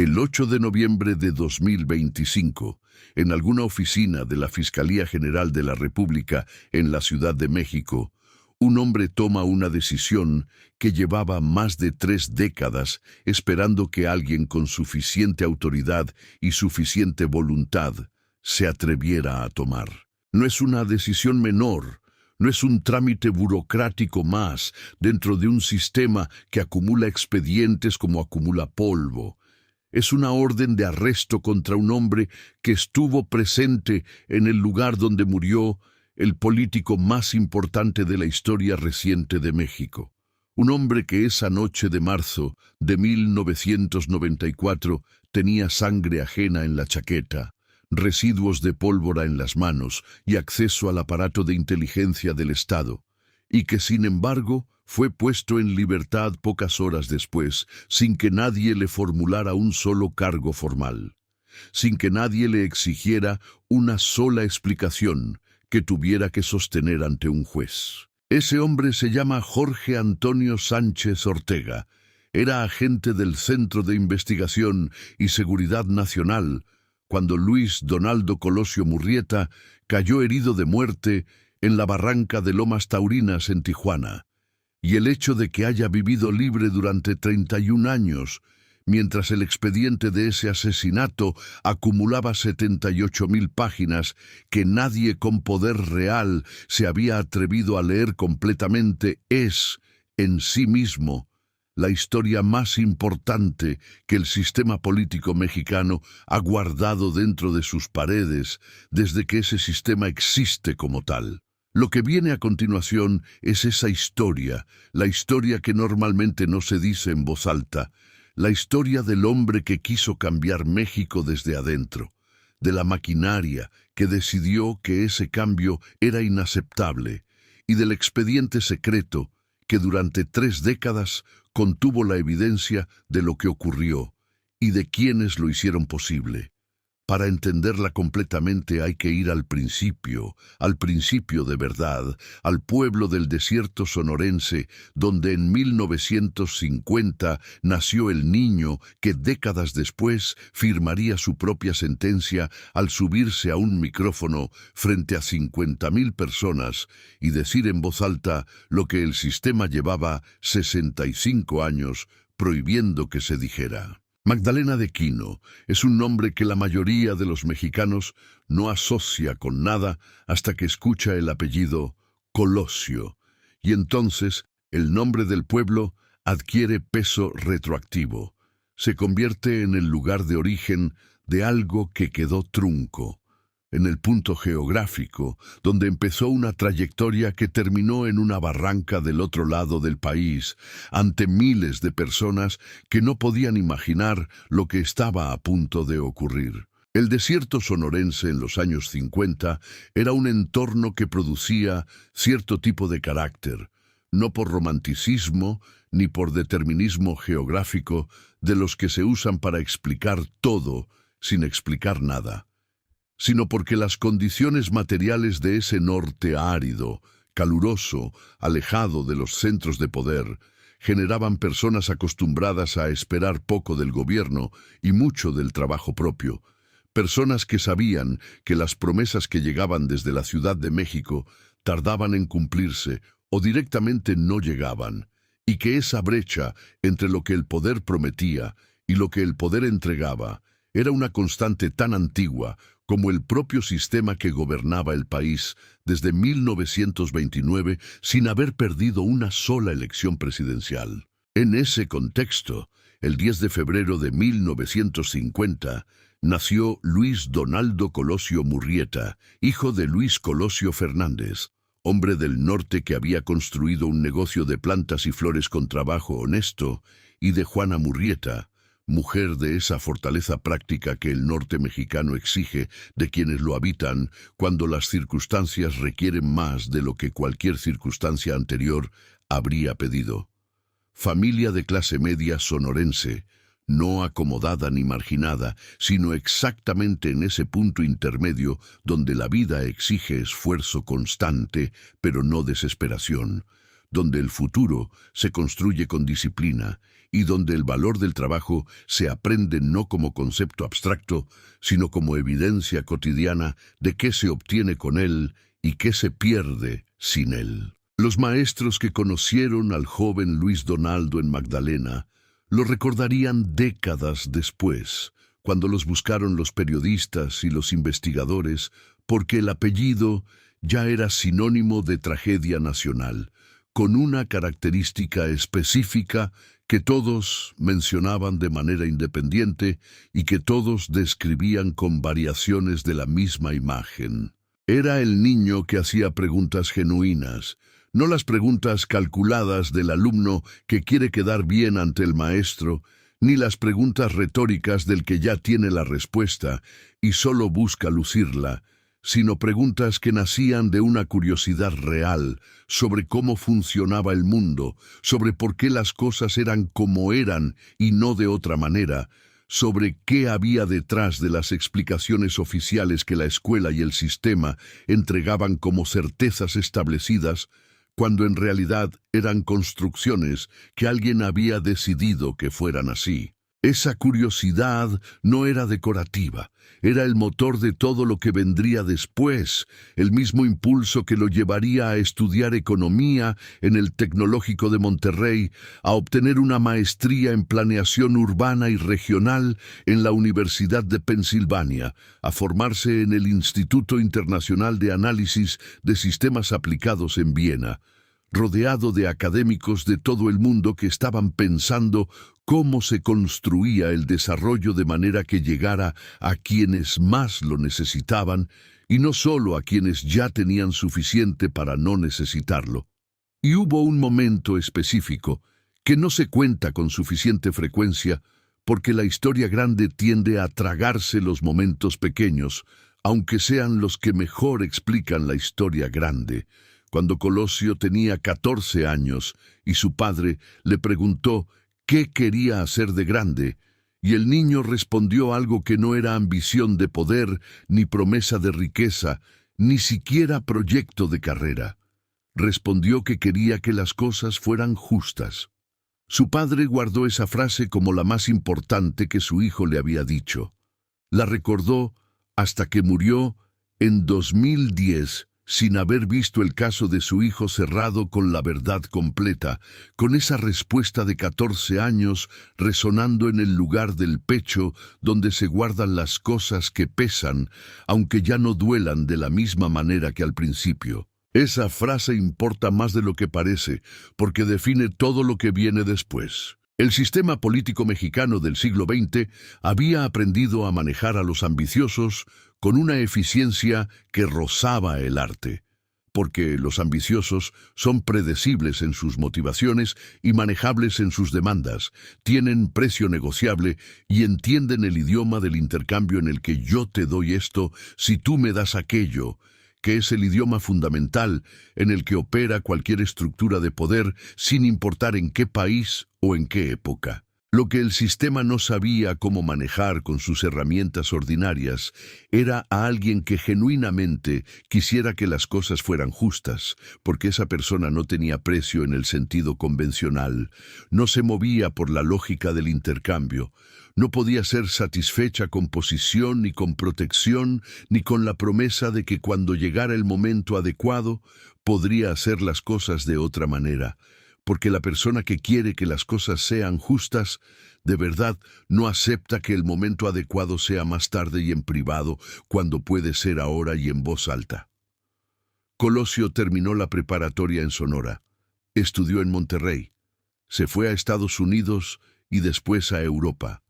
El 8 de noviembre de 2025, en alguna oficina de la Fiscalía General de la República en la Ciudad de México, un hombre toma una decisión que llevaba más de 3 décadas esperando que alguien con suficiente autoridad y suficiente voluntad se atreviera a tomar. No es una decisión menor, no es un trámite burocrático más dentro de un sistema que acumula expedientes como acumula polvo. Es una orden de arresto contra un hombre que estuvo presente en el lugar donde murió el político más importante de la historia reciente de México. Un hombre que esa noche de marzo de 1994 tenía sangre ajena en la chaqueta, residuos de pólvora en las manos y acceso al aparato de inteligencia del Estado, y que sin embargo fue puesto en libertad pocas horas después, sin que nadie le formulara un solo cargo formal, sin que nadie le exigiera una sola explicación que tuviera que sostener ante un juez. Ese hombre se llama Jorge Antonio Sánchez Ortega. Era agente del Centro de Investigación y Seguridad Nacional cuando Luis Donaldo Colosio Murrieta cayó herido de muerte en la barranca de Lomas Taurinas en Tijuana. Y el hecho de que haya vivido libre durante 31 años, mientras el expediente de ese asesinato acumulaba 78.000 páginas que nadie con poder real se había atrevido a leer completamente, es, en sí mismo, la historia más importante que el sistema político mexicano ha guardado dentro de sus paredes desde que ese sistema existe como tal. Lo que viene a continuación es esa historia, la historia que normalmente no se dice en voz alta, la historia del hombre que quiso cambiar México desde adentro, de la maquinaria que decidió que ese cambio era inaceptable, y del expediente secreto que durante 3 décadas contuvo la evidencia de lo que ocurrió y de quienes lo hicieron posible. Para entenderla completamente hay que ir al principio de verdad, al pueblo del desierto sonorense, donde en 1950 nació el niño que décadas después firmaría su propia sentencia al subirse a un micrófono frente a 50.000 personas y decir en voz alta lo que el sistema llevaba 65 años prohibiendo que se dijera. Magdalena de Quino es un nombre que la mayoría de los mexicanos no asocia con nada hasta que escucha el apellido Colosio, y entonces el nombre del pueblo adquiere peso retroactivo. Se convierte en el lugar de origen de algo que quedó trunco, en el punto geográfico donde empezó una trayectoria que terminó en una barranca del otro lado del país, ante miles de personas que no podían imaginar lo que estaba a punto de ocurrir. El desierto sonorense en los años 50 era un entorno que producía cierto tipo de carácter, no por romanticismo ni por determinismo geográfico de los que se usan para explicar todo sin explicar nada, sino porque las condiciones materiales de ese norte árido, caluroso, alejado de los centros de poder, generaban personas acostumbradas a esperar poco del gobierno y mucho del trabajo propio, personas que sabían que las promesas que llegaban desde la Ciudad de México tardaban en cumplirse o directamente no llegaban, y que esa brecha entre lo que el poder prometía y lo que el poder entregaba era una constante tan antigua como el propio sistema que gobernaba el país desde 1929 sin haber perdido una sola elección presidencial. En ese contexto, el 10 de febrero de 1950, nació Luis Donaldo Colosio Murrieta, hijo de Luis Colosio Fernández, hombre del norte que había construido un negocio de plantas y flores con trabajo honesto, y de Juana Murrieta, mujer de esa fortaleza práctica que el norte mexicano exige de quienes lo habitan cuando las circunstancias requieren más de lo que cualquier circunstancia anterior habría pedido. Familia de clase media sonorense, no acomodada ni marginada, sino exactamente en ese punto intermedio donde la vida exige esfuerzo constante, pero no desesperación, donde el futuro se construye con disciplina y donde el valor del trabajo se aprende no como concepto abstracto, sino como evidencia cotidiana de qué se obtiene con él y qué se pierde sin él. Los maestros que conocieron al joven Luis Donaldo en Magdalena lo recordarían décadas después, cuando los buscaron los periodistas y los investigadores, porque el apellido ya era sinónimo de tragedia nacional, con una característica específica que todos mencionaban de manera independiente y que todos describían con variaciones de la misma imagen. Era el niño que hacía preguntas genuinas, no las preguntas calculadas del alumno que quiere quedar bien ante el maestro, ni las preguntas retóricas del que ya tiene la respuesta y solo busca lucirla, sino preguntas que nacían de una curiosidad real sobre cómo funcionaba el mundo, sobre por qué las cosas eran como eran y no de otra manera, sobre qué había detrás de las explicaciones oficiales que la escuela y el sistema entregaban como certezas establecidas, cuando en realidad eran construcciones que alguien había decidido que fueran así. Esa curiosidad no era decorativa, era el motor de todo lo que vendría después, el mismo impulso que lo llevaría a estudiar economía en el Tecnológico de Monterrey, a obtener una maestría en planeación urbana y regional en la Universidad de Pensilvania, a formarse en el Instituto Internacional de Análisis de Sistemas Aplicados en Viena, rodeado de académicos de todo el mundo que estaban pensando cómo se construía el desarrollo de manera que llegara a quienes más lo necesitaban y no solo a quienes ya tenían suficiente para no necesitarlo. Y hubo un momento específico que no se cuenta con suficiente frecuencia porque la historia grande tiende a tragarse los momentos pequeños, aunque sean los que mejor explican la historia grande. Cuando Colosio tenía 14 años y su padre le preguntó qué quería hacer de grande, y el niño respondió algo que no era ambición de poder, ni promesa de riqueza, ni siquiera proyecto de carrera. Respondió que quería que las cosas fueran justas. Su padre guardó esa frase como la más importante que su hijo le había dicho. La recordó hasta que murió en 2010, sin haber visto el caso de su hijo cerrado con la verdad completa, con esa respuesta de 14 años resonando en el lugar del pecho donde se guardan las cosas que pesan, aunque ya no duelan de la misma manera que al principio. Esa frase importa más de lo que parece, porque define todo lo que viene después. El sistema político mexicano del siglo XX había aprendido a manejar a los ambiciosos con una eficiencia que rozaba el arte, porque los ambiciosos son predecibles en sus motivaciones y manejables en sus demandas, tienen precio negociable y entienden el idioma del intercambio en el que yo te doy esto si tú me das aquello, que es el idioma fundamental en el que opera cualquier estructura de poder sin importar en qué país o en qué época. Lo que el sistema no sabía cómo manejar con sus herramientas ordinarias era a alguien que genuinamente quisiera que las cosas fueran justas, porque esa persona no tenía precio en el sentido convencional, no se movía por la lógica del intercambio, no podía ser satisfecha con posición ni con protección, ni con la promesa de que cuando llegara el momento adecuado podría hacer las cosas de otra manera. Porque la persona que quiere que las cosas sean justas, de verdad no acepta que el momento adecuado sea más tarde y en privado, cuando puede ser ahora y en voz alta. Colosio terminó la preparatoria en Sonora, estudió en Monterrey, se fue a Estados Unidos y después a Europa,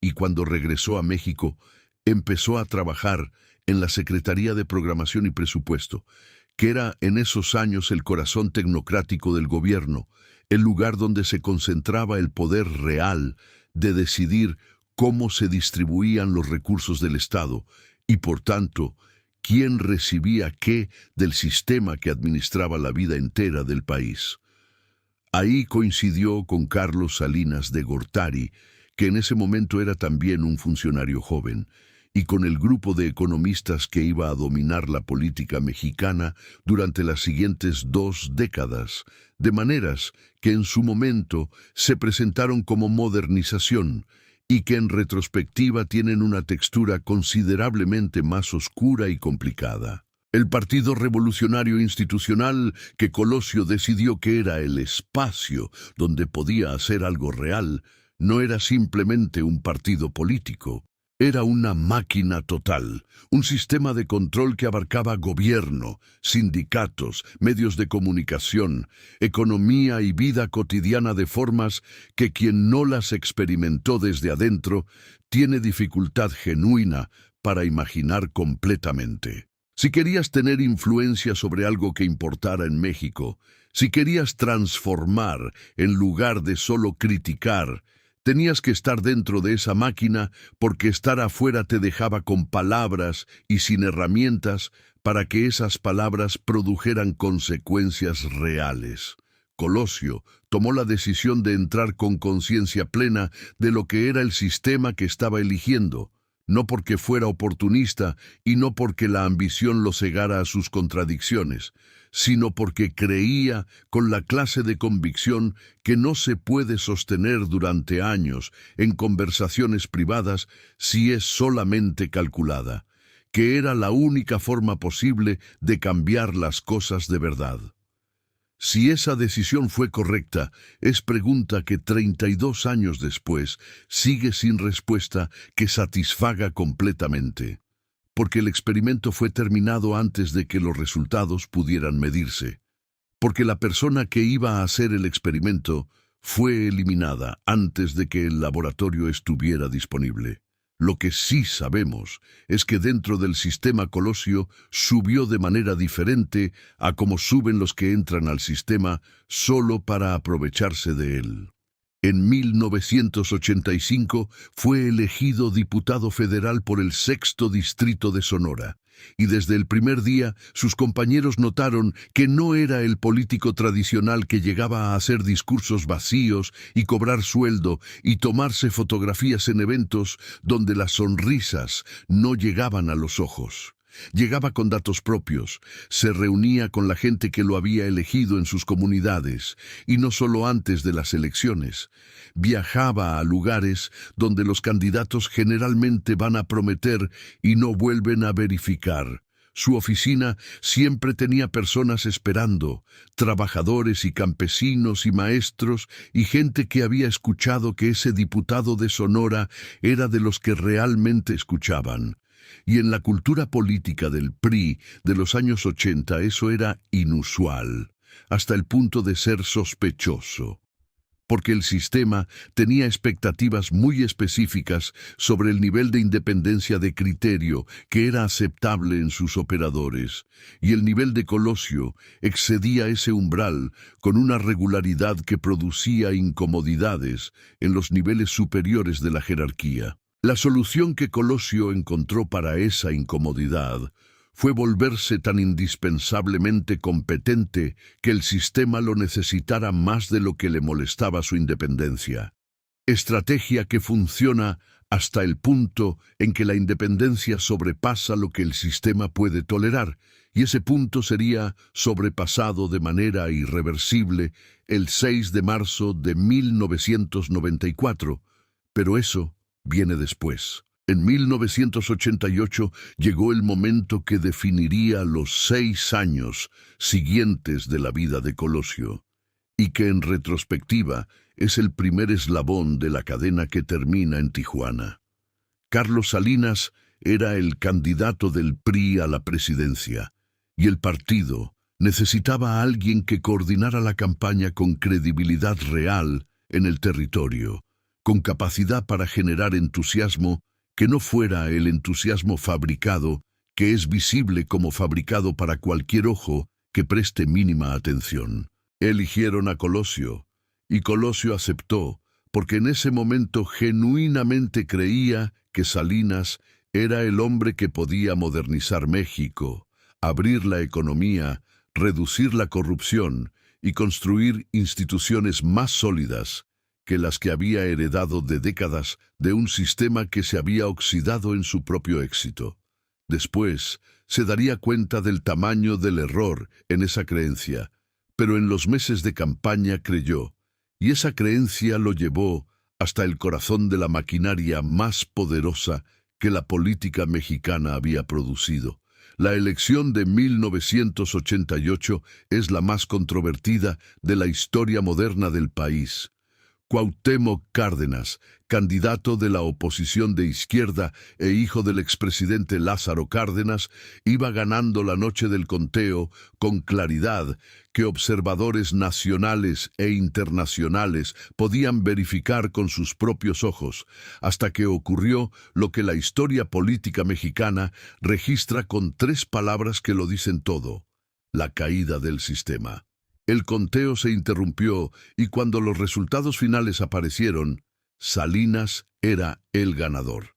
y cuando regresó a México, empezó a trabajar en la Secretaría de Programación y Presupuesto, que era en esos años el corazón tecnocrático del gobierno, el lugar donde se concentraba el poder real de decidir cómo se distribuían los recursos del Estado y, por tanto, quién recibía qué del sistema que administraba la vida entera del país. Ahí coincidió con Carlos Salinas de Gortari, que en ese momento era también un funcionario joven, y con el grupo de economistas que iba a dominar la política mexicana durante las siguientes 2 décadas, de maneras que en su momento se presentaron como modernización y que en retrospectiva tienen una textura considerablemente más oscura y complicada. El Partido Revolucionario Institucional, que Colosio decidió que era el espacio donde podía hacer algo real, no era simplemente un partido político. Era una máquina total, un sistema de control que abarcaba gobierno, sindicatos, medios de comunicación, economía y vida cotidiana de formas que quien no las experimentó desde adentro tiene dificultad genuina para imaginar completamente. Si querías tener influencia sobre algo que importara en México, si querías transformar en lugar de solo criticar, tenías que estar dentro de esa máquina porque estar afuera te dejaba con palabras y sin herramientas para que esas palabras produjeran consecuencias reales. Colosio tomó la decisión de entrar con conciencia plena de lo que era el sistema que estaba eligiendo, no porque fuera oportunista y no porque la ambición lo cegara a sus contradicciones, sino porque creía con la clase de convicción que no se puede sostener durante años en conversaciones privadas si es solamente calculada, que era la única forma posible de cambiar las cosas de verdad. Si esa decisión fue correcta, es pregunta que 32 años después sigue sin respuesta que satisfaga completamente, porque el experimento fue terminado antes de que los resultados pudieran medirse, porque la persona que iba a hacer el experimento fue eliminada antes de que el laboratorio estuviera disponible. Lo que sí sabemos es que dentro del sistema Colosio subió de manera diferente a como suben los que entran al sistema solo para aprovecharse de él. En 1985 fue elegido diputado federal por el 6º Distrito de Sonora, y desde el primer día sus compañeros notaron que no era el político tradicional que llegaba a hacer discursos vacíos y cobrar sueldo y tomarse fotografías en eventos donde las sonrisas no llegaban a los ojos. Llegaba con datos propios, se reunía con la gente que lo había elegido en sus comunidades, y no solo antes de las elecciones. Viajaba a lugares donde los candidatos generalmente van a prometer y no vuelven a verificar. Su oficina siempre tenía personas esperando, trabajadores y campesinos y maestros y gente que había escuchado que ese diputado de Sonora era de los que realmente escuchaban. Y en la cultura política del PRI de los años 80 eso era inusual, hasta el punto de ser sospechoso, porque el sistema tenía expectativas muy específicas sobre el nivel de independencia de criterio que era aceptable en sus operadores, y el nivel de Colosio excedía ese umbral con una regularidad que producía incomodidades en los niveles superiores de la jerarquía. La solución que Colosio encontró para esa incomodidad fue volverse tan indispensablemente competente que el sistema lo necesitara más de lo que le molestaba su independencia. Estrategia que funciona hasta el punto en que la independencia sobrepasa lo que el sistema puede tolerar, y ese punto sería sobrepasado de manera irreversible el 6 de marzo de 1994, pero eso viene después. En 1988 llegó el momento que definiría los 6 años siguientes de la vida de Colosio, y que en retrospectiva es el primer eslabón de la cadena que termina en Tijuana. Carlos Salinas era el candidato del PRI a la presidencia, y el partido necesitaba a alguien que coordinara la campaña con credibilidad real en el territorio, con capacidad para generar entusiasmo que no fuera el entusiasmo fabricado, que es visible como fabricado para cualquier ojo que preste mínima atención. Eligieron a Colosio, y Colosio aceptó, porque en ese momento genuinamente creía que Salinas era el hombre que podía modernizar México, abrir la economía, reducir la corrupción y construir instituciones más sólidas que las que había heredado de décadas de un sistema que se había oxidado en su propio éxito. Después, se daría cuenta del tamaño del error en esa creencia, pero en los meses de campaña creyó, y esa creencia lo llevó hasta el corazón de la maquinaria más poderosa que la política mexicana había producido. La elección de 1988 es la más controvertida de la historia moderna del país. Cuauhtémoc Cárdenas, candidato de la oposición de izquierda e hijo del expresidente Lázaro Cárdenas, iba ganando la noche del conteo con claridad que observadores nacionales e internacionales podían verificar con sus propios ojos, hasta que ocurrió lo que la historia política mexicana registra con 3 palabras que lo dicen todo: la caída del sistema. El conteo se interrumpió y cuando los resultados finales aparecieron, Salinas era el ganador.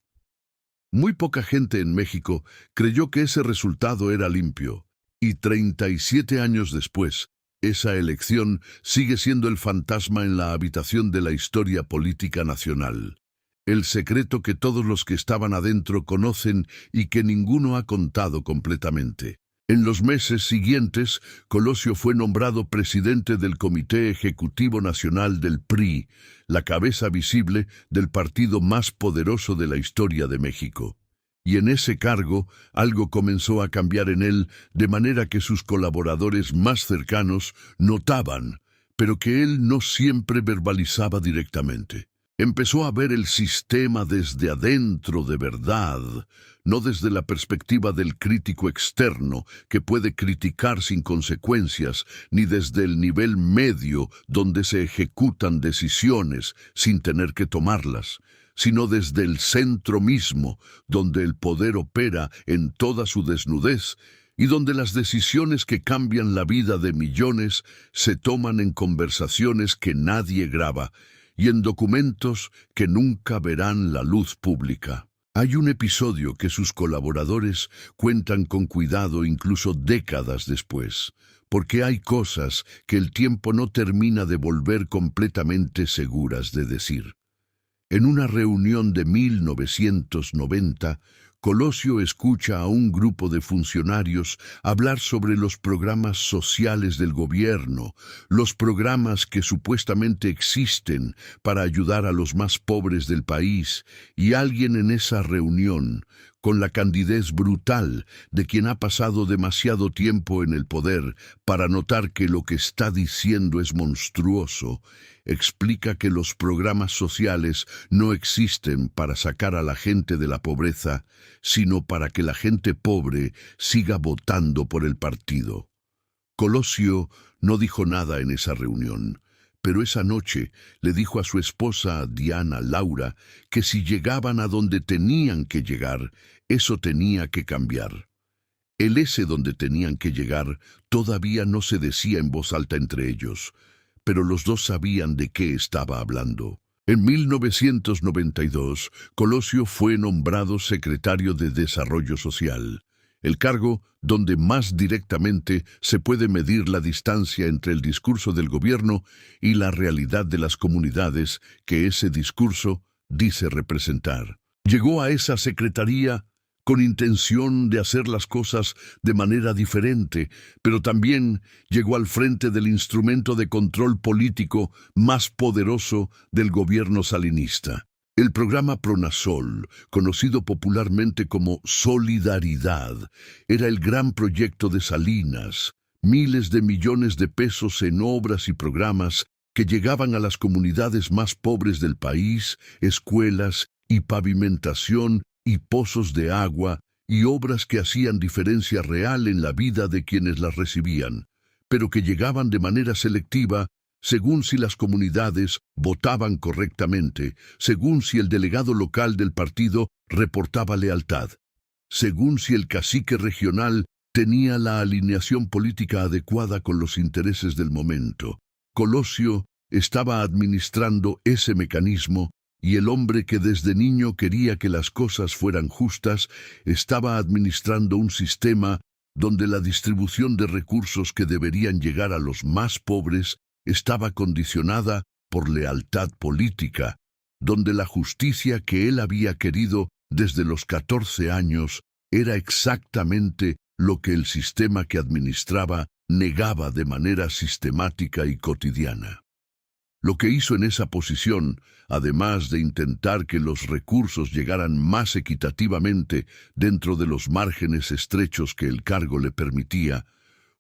Muy poca gente en México creyó que ese resultado era limpio, y 37 años después, esa elección sigue siendo el fantasma en la habitación de la historia política nacional. El secreto que todos los que estaban adentro conocen y que ninguno ha contado completamente. En los meses siguientes, Colosio fue nombrado presidente del Comité Ejecutivo Nacional del PRI, la cabeza visible del partido más poderoso de la historia de México. Y en ese cargo, algo comenzó a cambiar en él, de manera que sus colaboradores más cercanos notaban, pero que él no siempre verbalizaba directamente. Empezó a ver el sistema desde adentro de verdad, no desde la perspectiva del crítico externo que puede criticar sin consecuencias, ni desde el nivel medio donde se ejecutan decisiones sin tener que tomarlas, sino desde el centro mismo, donde el poder opera en toda su desnudez y donde las decisiones que cambian la vida de millones se toman en conversaciones que nadie graba y en documentos que nunca verán la luz pública. Hay un episodio que sus colaboradores cuentan con cuidado incluso décadas después, porque hay cosas que el tiempo no termina de volver completamente seguras de decir. En una reunión de 1990, Colosio escucha a un grupo de funcionarios hablar sobre los programas sociales del gobierno, los programas que supuestamente existen para ayudar a los más pobres del país, y alguien en esa reunión, con la candidez brutal de quien ha pasado demasiado tiempo en el poder para notar que lo que está diciendo es monstruoso, explica que los programas sociales no existen para sacar a la gente de la pobreza, sino para que la gente pobre siga votando por el partido. Colosio no dijo nada en esa reunión, pero esa noche le dijo a su esposa Diana Laura que si llegaban a donde tenían que llegar, eso tenía que cambiar. El ese donde tenían que llegar todavía no se decía en voz alta entre ellos, pero los dos sabían de qué estaba hablando. En 1992, Colosio fue nombrado secretario de Desarrollo Social, el cargo donde más directamente se puede medir la distancia entre el discurso del gobierno y la realidad de las comunidades que ese discurso dice representar. Llegó a esa secretaría con intención de hacer las cosas de manera diferente, pero también llegó al frente del instrumento de control político más poderoso del gobierno salinista. El programa Pronasol, conocido popularmente como Solidaridad, era el gran proyecto de Salinas, miles de millones de pesos en obras y programas que llegaban a las comunidades más pobres del país, escuelas y pavimentación y pozos de agua, y obras que hacían diferencia real en la vida de quienes las recibían, pero que llegaban de manera selectiva según si las comunidades votaban correctamente, según si el delegado local del partido reportaba lealtad, según si el cacique regional tenía la alineación política adecuada con los intereses del momento. Colosio estaba administrando ese mecanismo, y el hombre que desde niño quería que las cosas fueran justas estaba administrando un sistema donde la distribución de recursos que deberían llegar a los más pobres estaba condicionada por lealtad política, donde la justicia que él había querido desde los 14 años era exactamente lo que el sistema que administraba negaba de manera sistemática y cotidiana. Lo que hizo en esa posición, además de intentar que los recursos llegaran más equitativamente dentro de los márgenes estrechos que el cargo le permitía,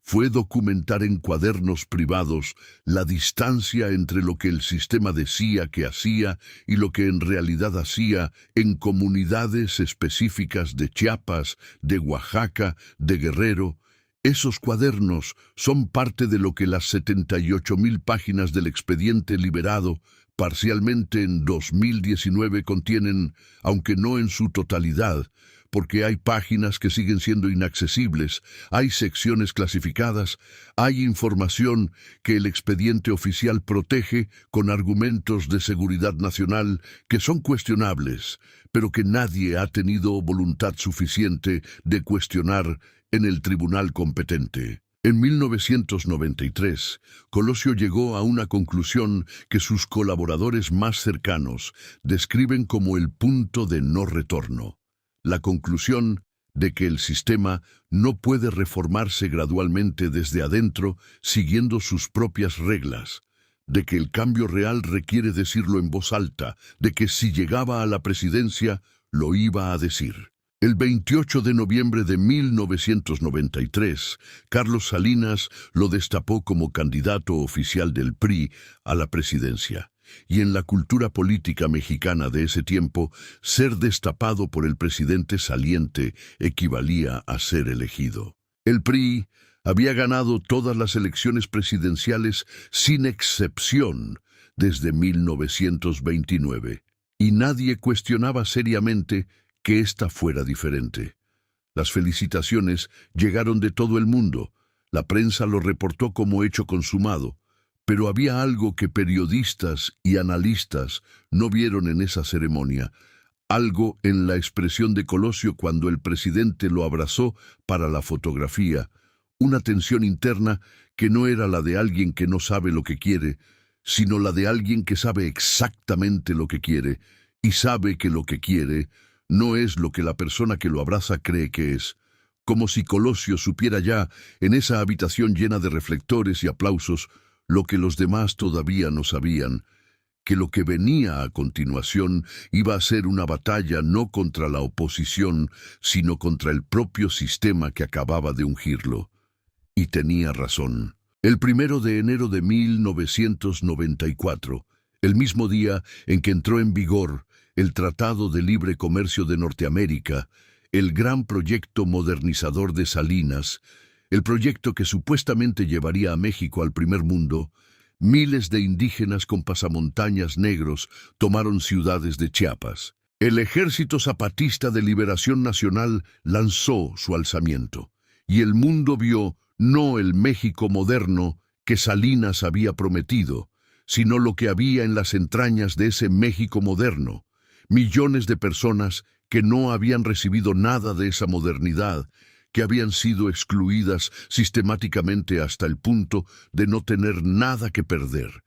fue documentar en cuadernos privados la distancia entre lo que el sistema decía que hacía y lo que en realidad hacía en comunidades específicas de Chiapas, de Oaxaca, de Guerrero. Esos cuadernos son parte de lo que las 78,000 páginas del expediente liberado, parcialmente en 2019, contienen, aunque no en su totalidad, porque hay páginas que siguen siendo inaccesibles, hay secciones clasificadas, hay información que el expediente oficial protege con argumentos de seguridad nacional que son cuestionables, pero que nadie ha tenido voluntad suficiente de cuestionar en el tribunal competente. En 1993, Colosio llegó a una conclusión que sus colaboradores más cercanos describen como el punto de no retorno. La conclusión de que el sistema no puede reformarse gradualmente desde adentro siguiendo sus propias reglas, de que el cambio real requiere decirlo en voz alta, de que si llegaba a la presidencia, lo iba a decir. El 28 de noviembre de 1993, Carlos Salinas lo destapó como candidato oficial del PRI a la presidencia. Y en la cultura política mexicana de ese tiempo, ser destapado por el presidente saliente equivalía a ser elegido. El PRI había ganado todas las elecciones presidenciales sin excepción desde 1929, y nadie cuestionaba seriamente que ésta fuera diferente. Las felicitaciones llegaron de todo el mundo, la prensa lo reportó como hecho consumado, pero había algo que periodistas y analistas no vieron en esa ceremonia, algo en la expresión de Colosio cuando el presidente lo abrazó para la fotografía, una tensión interna que no era la de alguien que no sabe lo que quiere, sino la de alguien que sabe exactamente lo que quiere, y sabe que lo que quiere no es lo que la persona que lo abraza cree que es, como si Colosio supiera ya, en esa habitación llena de reflectores y aplausos, lo que los demás todavía no sabían, que lo que venía a continuación iba a ser una batalla no contra la oposición, sino contra el propio sistema que acababa de ungirlo. Y tenía razón. El 1 de enero de 1994, el mismo día en que entró en vigor el Tratado de Libre Comercio de Norteamérica, el gran proyecto modernizador de Salinas, el proyecto que supuestamente llevaría a México al primer mundo, miles de indígenas con pasamontañas negros tomaron ciudades de Chiapas. El Ejército Zapatista de Liberación Nacional lanzó su alzamiento, y el mundo vio no el México moderno que Salinas había prometido, sino lo que había en las entrañas de ese México moderno. Millones de personas que no habían recibido nada de esa modernidad, que habían sido excluidas sistemáticamente hasta el punto de no tener nada que perder,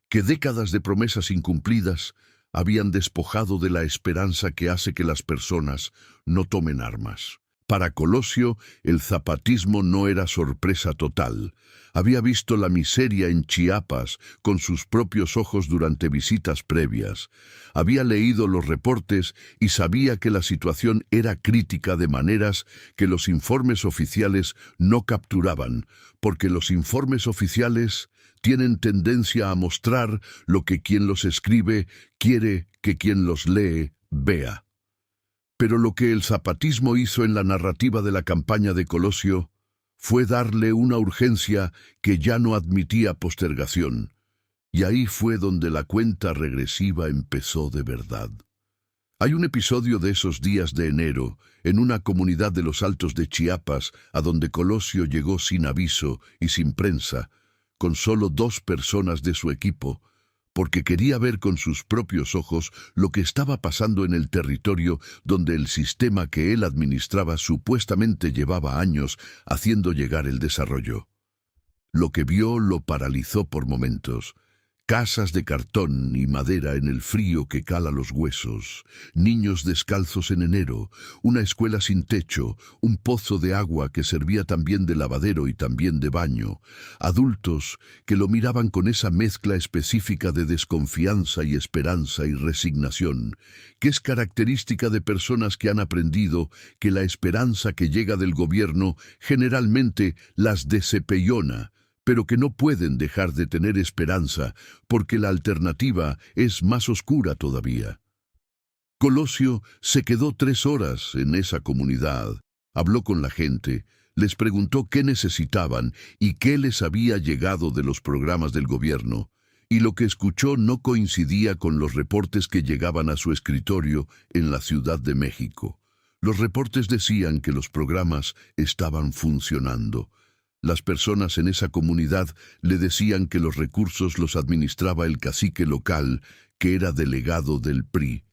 que décadas de promesas incumplidas habían despojado de la esperanza que hace que las personas no tomen armas. Para Colosio, el zapatismo no era sorpresa total. Había visto la miseria en Chiapas con sus propios ojos durante visitas previas. Había leído los reportes y sabía que la situación era crítica de maneras que los informes oficiales no capturaban, porque los informes oficiales tienen tendencia a mostrar lo que quien los escribe quiere que quien los lee vea. Pero lo que el zapatismo hizo en la narrativa de la campaña de Colosio fue darle una urgencia que ya no admitía postergación, y ahí fue donde la cuenta regresiva empezó de verdad. Hay un episodio de esos días de enero, en una comunidad de los Altos de Chiapas, a donde Colosio llegó sin aviso y sin prensa, con solo 2 personas de su equipo, porque quería ver con sus propios ojos lo que estaba pasando en el territorio donde el sistema que él administraba supuestamente llevaba años haciendo llegar el desarrollo. Lo que vio lo paralizó por momentos. Casas de cartón y madera en el frío que cala los huesos, niños descalzos en enero, una escuela sin techo, un pozo de agua que servía también de lavadero y también de baño, adultos que lo miraban con esa mezcla específica de desconfianza y esperanza y resignación, que es característica de personas que han aprendido que la esperanza que llega del gobierno generalmente las desepellona, pero que no pueden dejar de tener esperanza, porque la alternativa es más oscura todavía. Colosio se quedó 3 horas en esa comunidad, habló con la gente, les preguntó qué necesitaban y qué les había llegado de los programas del gobierno, y lo que escuchó no coincidía con los reportes que llegaban a su escritorio en la Ciudad de México. Los reportes decían que los programas estaban funcionando. Las personas en esa comunidad le decían que los recursos los administraba el cacique local, que era delegado del PRI,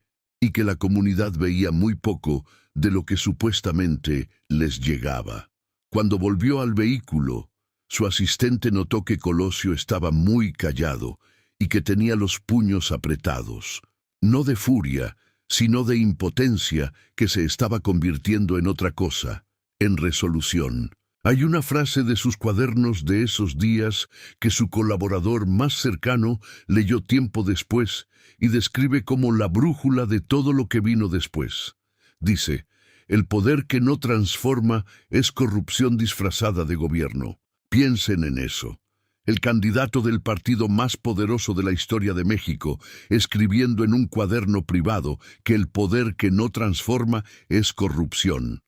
y que la comunidad veía muy poco de lo que supuestamente les llegaba. Cuando volvió al vehículo, su asistente notó que Colosio estaba muy callado y que tenía los puños apretados, no de furia, sino de impotencia que se estaba convirtiendo en otra cosa, en resolución. Hay una frase de sus cuadernos de esos días que su colaborador más cercano leyó tiempo después y describe como la brújula de todo lo que vino después. Dice, el poder que no transforma es corrupción disfrazada de gobierno. Piensen en eso. El candidato del partido más poderoso de la historia de México, escribiendo en un cuaderno privado que el poder que no transforma es corrupción.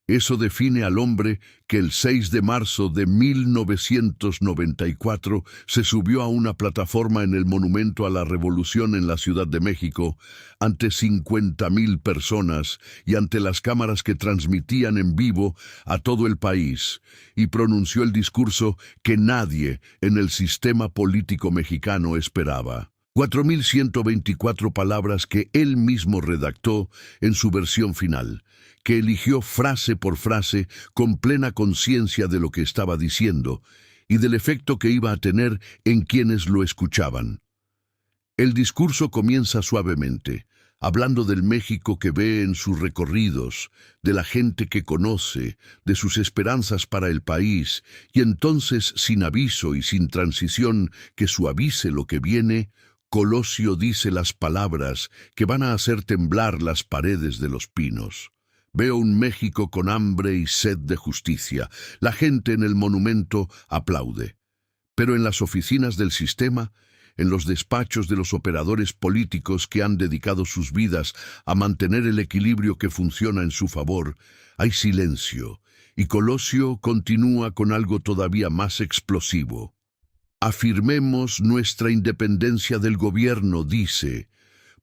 Eso define al hombre que el 6 de marzo de 1994 se subió a una plataforma en el Monumento a la Revolución en la Ciudad de México, ante 50,000 personas y ante las cámaras que transmitían en vivo a todo el país, y pronunció el discurso que nadie en el sistema político mexicano esperaba. 4,124 palabras que él mismo redactó en su versión final, que eligió frase por frase con plena conciencia de lo que estaba diciendo y del efecto que iba a tener en quienes lo escuchaban. El discurso comienza suavemente, hablando del México que ve en sus recorridos, de la gente que conoce, de sus esperanzas para el país, y entonces, sin aviso y sin transición que suavice lo que viene, Colosio dice las palabras que van a hacer temblar las paredes de los pinos. Veo un México con hambre y sed de justicia. La gente en el monumento aplaude. Pero en las oficinas del sistema, en los despachos de los operadores políticos que han dedicado sus vidas a mantener el equilibrio que funciona en su favor, hay silencio, y Colosio continúa con algo todavía más explosivo. Afirmemos nuestra independencia del gobierno, dice,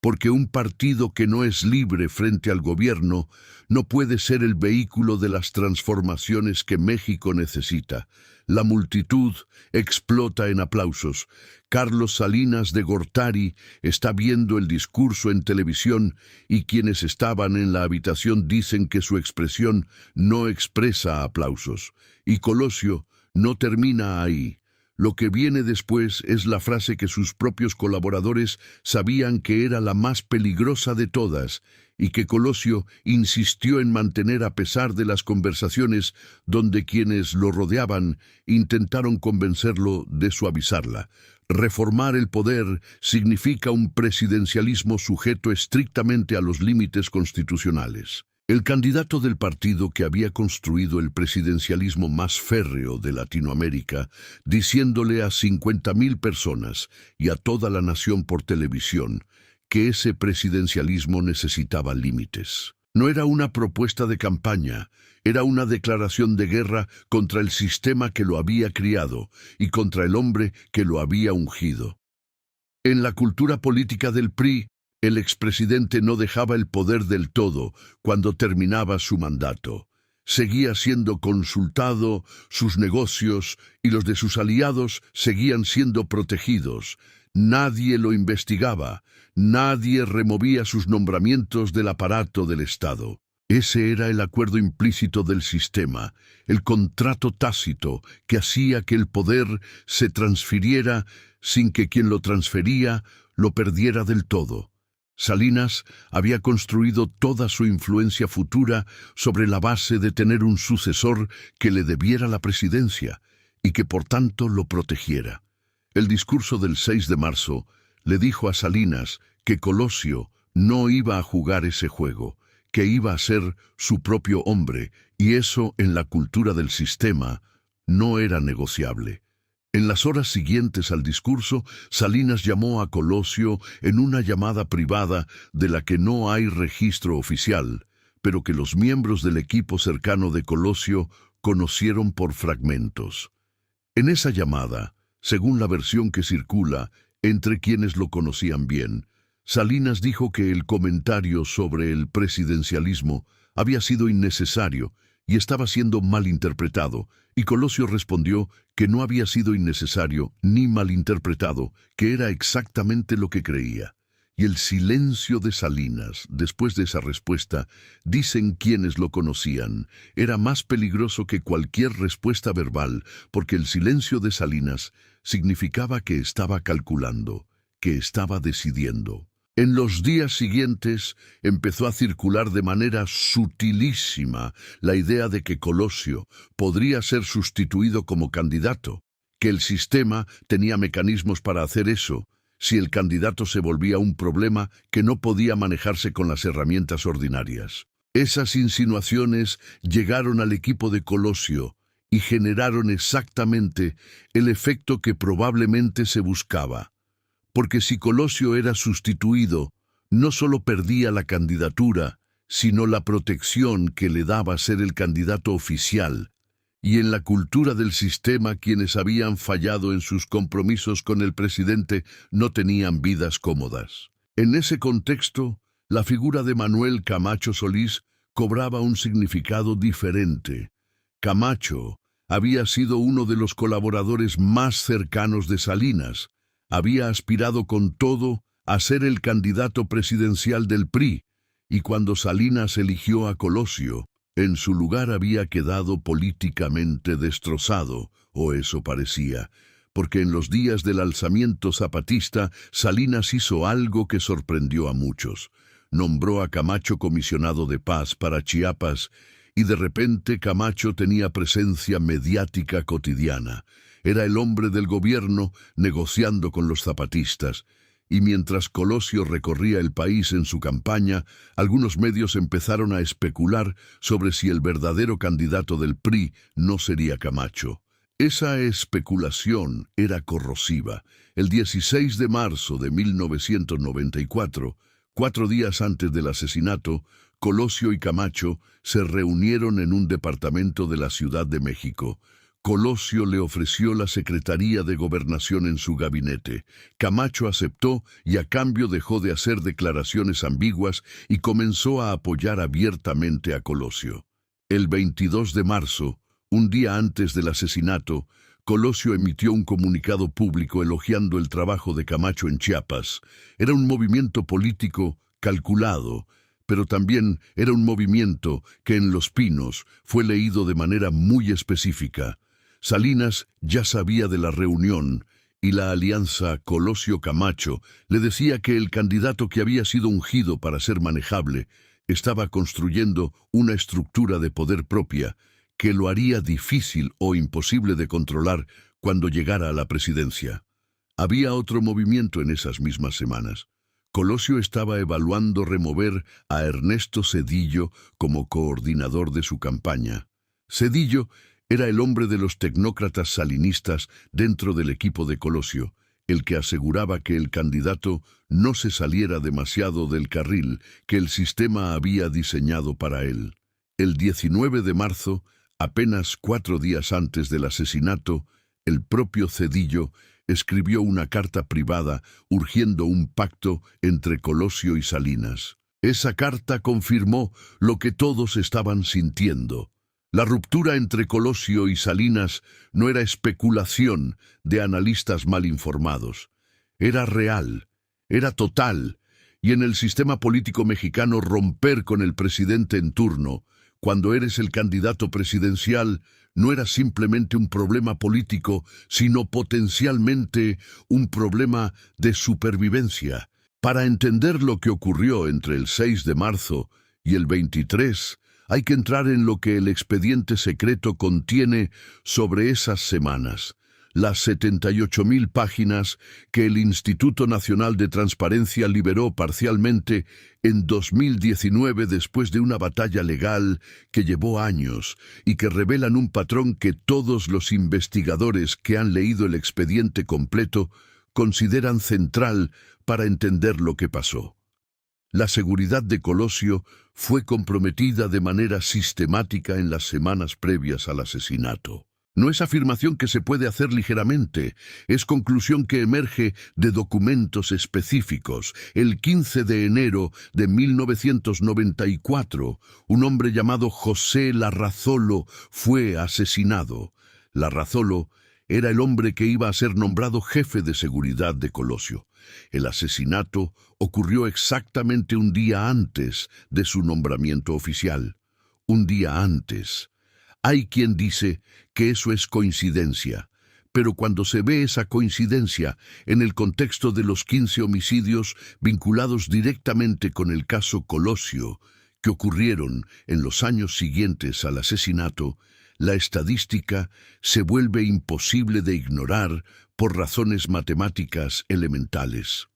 porque un partido que no es libre frente al gobierno no puede ser el vehículo de las transformaciones que México necesita. La multitud explota en aplausos. Carlos Salinas de Gortari está viendo el discurso en televisión y quienes estaban en la habitación dicen que su expresión no expresa aplausos. Y Colosio no termina ahí. Lo que viene después es la frase que sus propios colaboradores sabían que era la más peligrosa de todas y que Colosio insistió en mantener a pesar de las conversaciones donde quienes lo rodeaban intentaron convencerlo de suavizarla. Reformar el poder significa un presidencialismo sujeto estrictamente a los límites constitucionales. El candidato del partido que había construido el presidencialismo más férreo de Latinoamérica, diciéndole a 50,000 personas y a toda la nación por televisión que ese presidencialismo necesitaba límites. No era una propuesta de campaña, era una declaración de guerra contra el sistema que lo había criado y contra el hombre que lo había ungido. En la cultura política del PRI, el expresidente no dejaba el poder del todo cuando terminaba su mandato. Seguía siendo consultado, sus negocios y los de sus aliados seguían siendo protegidos. Nadie lo investigaba, nadie removía sus nombramientos del aparato del Estado. Ese era el acuerdo implícito del sistema, el contrato tácito que hacía que el poder se transfiriera sin que quien lo transfería lo perdiera del todo. Salinas había construido toda su influencia futura sobre la base de tener un sucesor que le debiera la presidencia y que por tanto lo protegiera. El discurso del 6 de marzo le dijo a Salinas que Colosio no iba a jugar ese juego, que iba a ser su propio hombre, y eso en la cultura del sistema no era negociable. En las horas siguientes al discurso, Salinas llamó a Colosio en una llamada privada de la que no hay registro oficial, pero que los miembros del equipo cercano de Colosio conocieron por fragmentos. En esa llamada, según la versión que circula entre quienes lo conocían bien, Salinas dijo que el comentario sobre el presidencialismo había sido innecesario y estaba siendo malinterpretado, y Colosio respondió que no había sido innecesario ni malinterpretado, que era exactamente lo que creía. Y el silencio de Salinas, después de esa respuesta, dicen quienes lo conocían, era más peligroso que cualquier respuesta verbal, porque el silencio de Salinas significaba que estaba calculando, que estaba decidiendo. En los días siguientes empezó a circular de manera sutilísima la idea de que Colosio podría ser sustituido como candidato, que el sistema tenía mecanismos para hacer eso, si el candidato se volvía un problema que no podía manejarse con las herramientas ordinarias. Esas insinuaciones llegaron al equipo de Colosio y generaron exactamente el efecto que probablemente se buscaba. Porque si Colosio era sustituido, no solo perdía la candidatura, sino la protección que le daba ser el candidato oficial. Y en la cultura del sistema, quienes habían fallado en sus compromisos con el presidente no tenían vidas cómodas. En ese contexto, la figura de Manuel Camacho Solís cobraba un significado diferente. Camacho había sido uno de los colaboradores más cercanos de Salinas. Había aspirado con todo a ser el candidato presidencial del PRI, y cuando Salinas eligió a Colosio, en su lugar había quedado políticamente destrozado, o eso parecía, porque en los días del alzamiento zapatista, Salinas hizo algo que sorprendió a muchos. Nombró a Camacho comisionado de paz para Chiapas, y de repente Camacho tenía presencia mediática cotidiana. Era el hombre del gobierno negociando con los zapatistas, y mientras Colosio recorría el país en su campaña, algunos medios empezaron a especular sobre si el verdadero candidato del PRI no sería Camacho. Esa especulación era corrosiva. El 16 de marzo de 1994, 4 días antes del asesinato, Colosio y Camacho se reunieron en un departamento de la Ciudad de México. Colosio le ofreció la Secretaría de Gobernación en su gabinete. Camacho aceptó y a cambio dejó de hacer declaraciones ambiguas y comenzó a apoyar abiertamente a Colosio. El 22 de marzo, un día antes del asesinato, Colosio emitió un comunicado público elogiando el trabajo de Camacho en Chiapas. Era un movimiento político calculado, pero también era un movimiento que en Los Pinos fue leído de manera muy específica. Salinas ya sabía de la reunión y la alianza Colosio-Camacho le decía que el candidato que había sido ungido para ser manejable estaba construyendo una estructura de poder propia que lo haría difícil o imposible de controlar cuando llegara a la presidencia. Había otro movimiento en esas mismas semanas. Colosio estaba evaluando remover a Ernesto Zedillo como coordinador de su campaña. Zedillo era el hombre de los tecnócratas salinistas dentro del equipo de Colosio, el que aseguraba que el candidato no se saliera demasiado del carril que el sistema había diseñado para él. El 19 de marzo, apenas 4 días antes del asesinato, el propio Zedillo escribió una carta privada urgiendo un pacto entre Colosio y Salinas. Esa carta confirmó lo que todos estaban sintiendo. La ruptura entre Colosio y Salinas no era especulación de analistas mal informados. Era real, era total, y en el sistema político mexicano romper con el presidente en turno, Cuando eres el candidato presidencial, no era simplemente un problema político, sino potencialmente un problema de supervivencia. Para entender lo que ocurrió entre el 6 de marzo y el 23, hay que entrar en lo que el expediente secreto contiene sobre esas semanas. Las 78.000 páginas que el Instituto Nacional de Transparencia liberó parcialmente en 2019 después de una batalla legal que llevó años y que revelan un patrón que todos los investigadores que han leído el expediente completo consideran central para entender lo que pasó. La seguridad de Colosio fue comprometida de manera sistemática en las semanas previas al asesinato. No es afirmación que se puede hacer ligeramente, es conclusión que emerge de documentos específicos. El 15 de enero de 1994, un hombre llamado José Larrazolo fue asesinado. Larrazolo era el hombre que iba a ser nombrado jefe de seguridad de Colosio. El asesinato ocurrió exactamente un día antes de su nombramiento oficial. Un día antes. Hay quien dice que eso es coincidencia, pero cuando se ve esa coincidencia en el contexto de los 15 homicidios vinculados directamente con el caso Colosio, que ocurrieron en los años siguientes al asesinato, la estadística se vuelve imposible de ignorar por razones matemáticas elementales.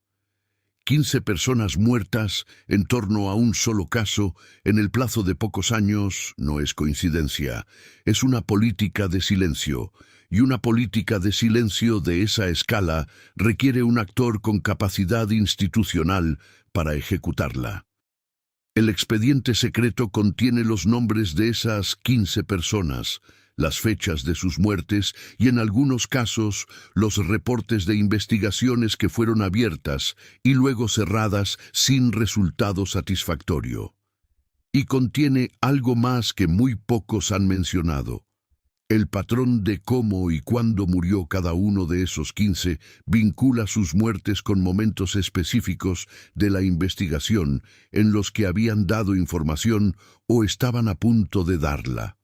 15 personas muertas en torno a un solo caso en el plazo de pocos años no es coincidencia, es una política de silencio, y una política de silencio de esa escala requiere un actor con capacidad institucional para ejecutarla. El expediente secreto contiene los nombres de esas 15 personas, las fechas de sus muertes y en algunos casos los reportes de investigaciones que fueron abiertas y luego cerradas sin resultado satisfactorio. Y contiene algo más que muy pocos han mencionado. El patrón de cómo y cuándo murió cada uno de esos 15 vincula sus muertes con momentos específicos de la investigación en los que habían dado información o estaban a punto de darla.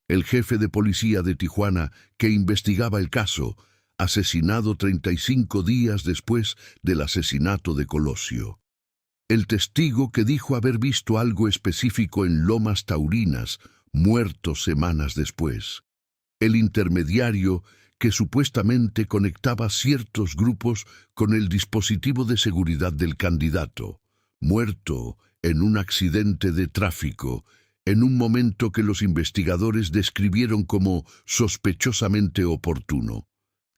El jefe de policía de Tijuana, que investigaba el caso, asesinado 35 días después del asesinato de Colosio. El testigo que dijo haber visto algo específico en Lomas Taurinas, muerto semanas después. El intermediario que supuestamente conectaba ciertos grupos con el dispositivo de seguridad del candidato, muerto en un accidente de tráfico, en un momento que los investigadores describieron como sospechosamente oportuno.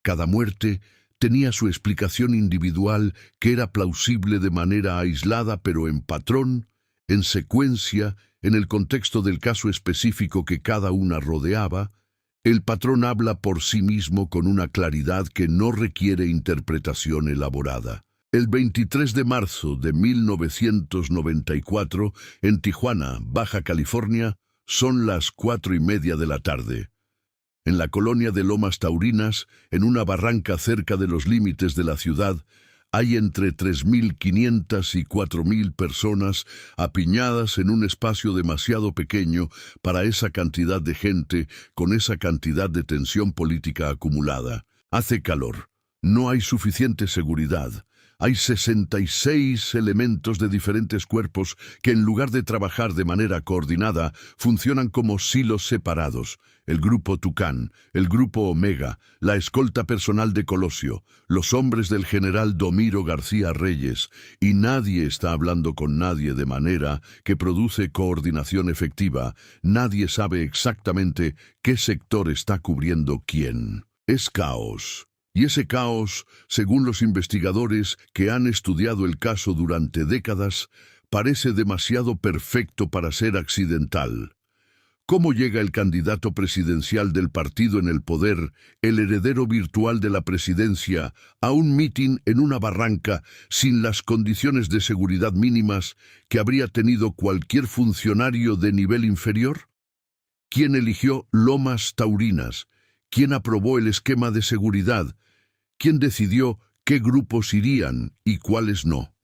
Cada muerte tenía su explicación individual que era plausible de manera aislada, pero en patrón, en secuencia, en el contexto del caso específico que cada una rodeaba. El patrón habla por sí mismo con una claridad que no requiere interpretación elaborada. El 23 de marzo de 1994, en Tijuana, Baja California, son las 4:30 de la tarde. En la colonia de Lomas Taurinas, en una barranca cerca de los límites de la ciudad, hay entre 3.500 y 4.000 personas apiñadas en un espacio demasiado pequeño para esa cantidad de gente con esa cantidad de tensión política acumulada. Hace calor. No hay suficiente seguridad. Hay 66 elementos de diferentes cuerpos que en lugar de trabajar de manera coordinada, funcionan como silos separados. El grupo Tucán, el grupo Omega, la escolta personal de Colosio, los hombres del general Domiro García Reyes, y nadie está hablando con nadie de manera que produce coordinación efectiva. Nadie sabe exactamente qué sector está cubriendo quién. Es caos. Y ese caos, según los investigadores que han estudiado el caso durante décadas, parece demasiado perfecto para ser accidental. ¿Cómo llega el candidato presidencial del partido en el poder, el heredero virtual de la presidencia, a un mitin en una barranca sin las condiciones de seguridad mínimas que habría tenido cualquier funcionario de nivel inferior? ¿Quién eligió Lomas Taurinas? ¿Quién aprobó el esquema de seguridad? ¿Quién decidió qué grupos irían y cuáles no?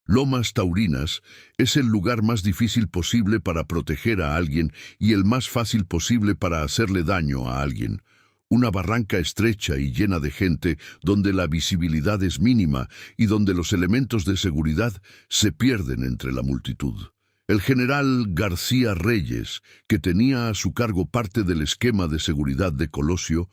Lomas Taurinas es el lugar más difícil posible para proteger a alguien y el más fácil posible para hacerle daño a alguien. Una barranca estrecha y llena de gente donde la visibilidad es mínima y donde los elementos de seguridad se pierden entre la multitud. El general García Reyes, que tenía a su cargo parte del esquema de seguridad de Colosio,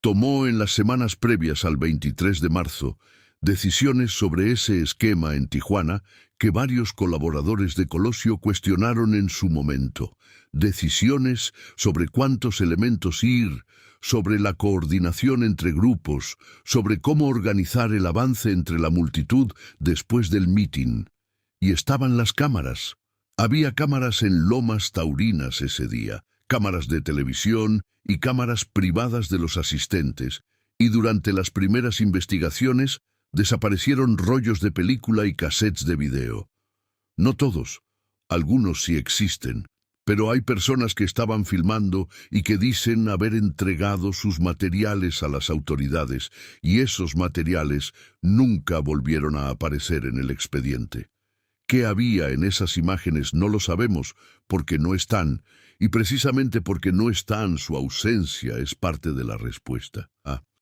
tomó en las semanas previas al 23 de marzo decisiones sobre ese esquema en Tijuana que varios colaboradores de Colosio cuestionaron en su momento. Decisiones sobre cuántos elementos ir, sobre la coordinación entre grupos, sobre cómo organizar el avance entre la multitud después del mitin. Y estaban las cámaras. Había cámaras en Lomas Taurinas ese día, cámaras de televisión y cámaras privadas de los asistentes, y durante las primeras investigaciones desaparecieron rollos de película y cassettes de video. No todos, algunos sí existen, pero hay personas que estaban filmando y que dicen haber entregado sus materiales a las autoridades, y esos materiales nunca volvieron a aparecer en el expediente. ¿Qué había en esas imágenes? No lo sabemos, porque no están, y precisamente porque no están, su ausencia es parte de la respuesta.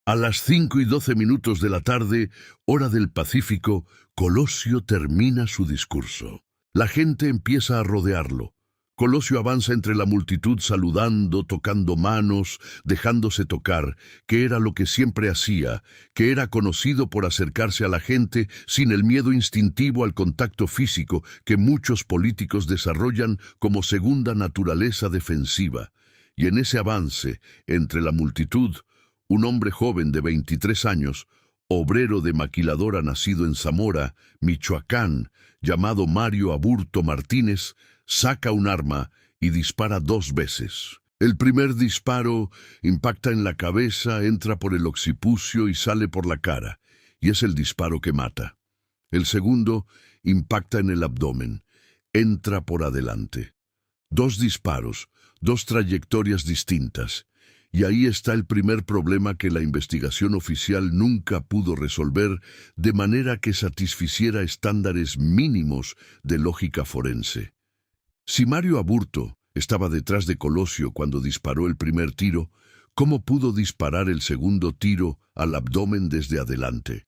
A las 5:12 de la tarde, hora del Pacífico, Colosio termina su discurso. La gente empieza a rodearlo. Colosio avanza entre la multitud saludando, tocando manos, dejándose tocar, que era lo que siempre hacía, que era conocido por acercarse a la gente sin el miedo instintivo al contacto físico que muchos políticos desarrollan como segunda naturaleza defensiva. Y en ese avance entre la multitud, un hombre joven de 23 años, obrero de maquiladora nacido en Zamora, Michoacán, llamado Mario Aburto Martínez, saca un arma y dispara 2 veces. El primer disparo impacta en la cabeza, entra por el occipucio y sale por la cara, y es el disparo que mata. El segundo impacta en el abdomen, entra por adelante. 2 disparos, 2 trayectorias distintas. Y ahí está el primer problema que la investigación oficial nunca pudo resolver de manera que satisficiera estándares mínimos de lógica forense. Si Mario Aburto estaba detrás de Colosio cuando disparó el primer tiro, ¿cómo pudo disparar el segundo tiro al abdomen desde adelante?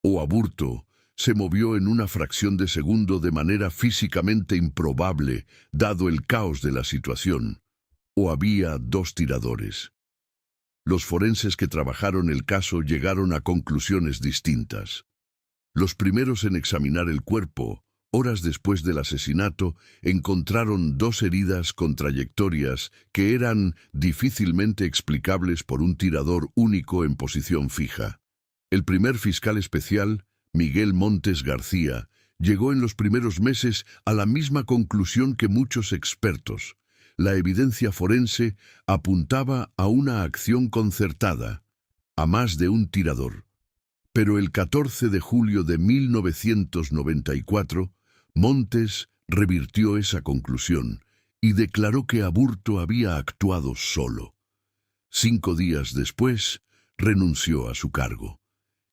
O Aburto se movió en una fracción de segundo de manera físicamente improbable, dado el caos de la situación. ¿O había 2 tiradores? Los forenses que trabajaron el caso llegaron a conclusiones distintas. Los primeros en examinar el cuerpo, horas después del asesinato, encontraron 2 heridas con trayectorias que eran difícilmente explicables por un tirador único en posición fija. El primer fiscal especial, Miguel Montes García, llegó en los primeros meses a la misma conclusión que muchos expertos. La evidencia forense apuntaba a una acción concertada, a más de un tirador. Pero el 14 de julio de 1994, Montes revirtió esa conclusión y declaró que Aburto había actuado solo. 5 días después, renunció a su cargo.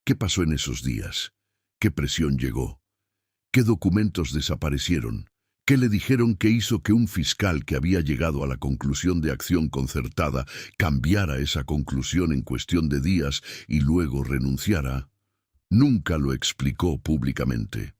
¿Qué pasó en esos días? ¿Qué presión llegó? ¿Qué documentos desaparecieron? ¿Qué le dijeron que hizo que un fiscal que había llegado a la conclusión de acción concertada cambiara esa conclusión en cuestión de días y luego renunciara? Nunca lo explicó públicamente.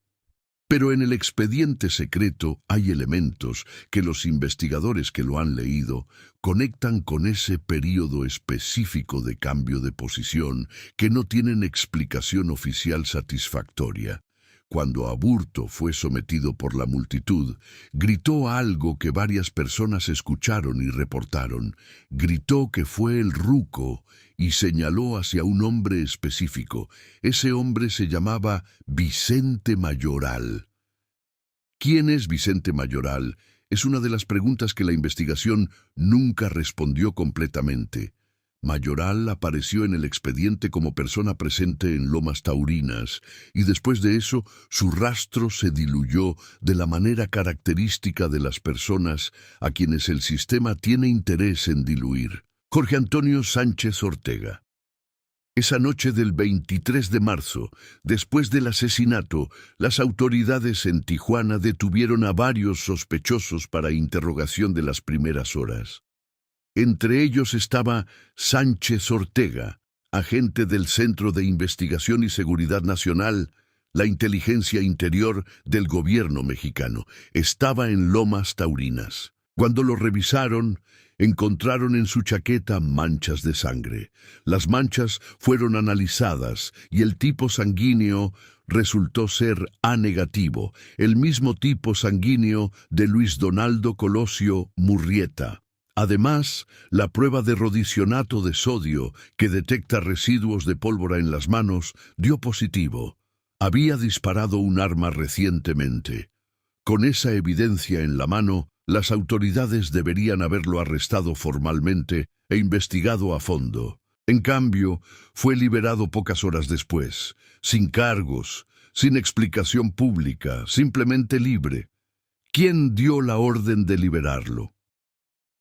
Pero en el expediente secreto hay elementos que los investigadores que lo han leído conectan con ese período específico de cambio de posición que no tienen explicación oficial satisfactoria. Cuando Aburto fue sometido por la multitud, gritó algo que varias personas escucharon y reportaron. Gritó que fue el ruco y señaló hacia un hombre específico. Ese hombre se llamaba Vicente Mayoral. ¿Quién es Vicente Mayoral? Es una de las preguntas que la investigación nunca respondió completamente. Mayoral apareció en el expediente como persona presente en Lomas Taurinas, y después de eso su rastro se diluyó de la manera característica de las personas a quienes el sistema tiene interés en diluir. Jorge Antonio Sánchez Ortega. Esa noche del 23 de marzo, después del asesinato, las autoridades en Tijuana detuvieron a varios sospechosos para interrogación de las primeras horas. Entre ellos estaba Sánchez Ortega, agente del Centro de Investigación y Seguridad Nacional, la inteligencia interior del gobierno mexicano. Estaba en Lomas Taurinas. Cuando lo revisaron, encontraron en su chaqueta manchas de sangre. Las manchas fueron analizadas y el tipo sanguíneo resultó ser A negativo, el mismo tipo sanguíneo de Luis Donaldo Colosio Murrieta. Además, la prueba de rodicionato de sodio, que detecta residuos de pólvora en las manos, dio positivo. Había disparado un arma recientemente. Con esa evidencia en la mano, las autoridades deberían haberlo arrestado formalmente e investigado a fondo. En cambio, fue liberado pocas horas después, sin cargos, sin explicación pública, simplemente libre. ¿Quién dio la orden de liberarlo?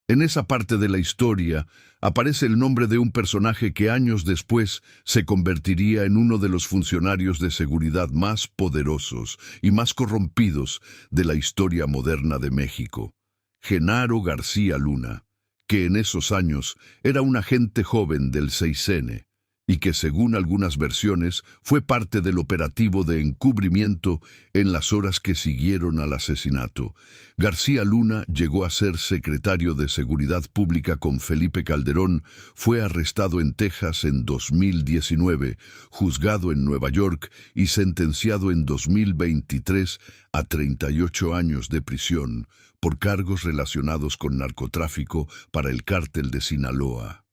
En esa parte de la historia aparece el nombre de un personaje que años después se convertiría en uno de los funcionarios de seguridad más poderosos y más corrompidos de la historia moderna de México, Genaro García Luna, que en esos años era un agente joven del 6N y que, según algunas versiones, fue parte del operativo de encubrimiento en las horas que siguieron al asesinato. García Luna llegó a ser secretario de Seguridad Pública con Felipe Calderón, fue arrestado en Texas en 2019, juzgado en Nueva York y sentenciado en 2023 a 38 años de prisión por cargos relacionados con narcotráfico para el cártel de Sinaloa.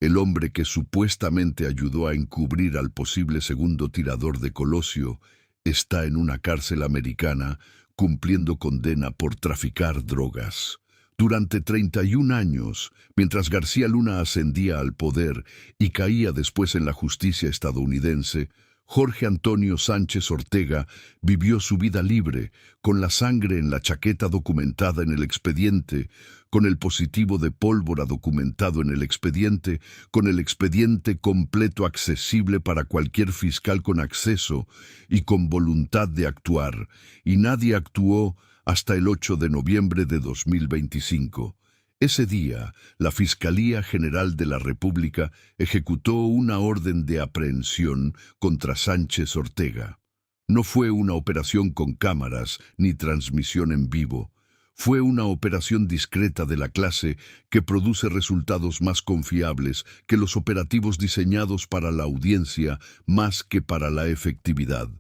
El hombre que supuestamente ayudó a encubrir al posible segundo tirador de Colosio está en una cárcel americana cumpliendo condena por traficar drogas. Durante 31 años, mientras García Luna ascendía al poder y caía después en la justicia estadounidense, Jorge Antonio Sánchez Ortega vivió su vida libre, con la sangre en la chaqueta documentada en el expediente, con el positivo de pólvora documentado en el expediente, con el expediente completo accesible para cualquier fiscal con acceso y con voluntad de actuar, y nadie actuó hasta el 8 de noviembre de 2025. Ese día, la Fiscalía General de la República ejecutó una orden de aprehensión contra Sánchez Ortega. No fue una operación con cámaras ni transmisión en vivo. Fue una operación discreta de la clase que produce resultados más confiables que los operativos diseñados para la audiencia más que para la efectividad.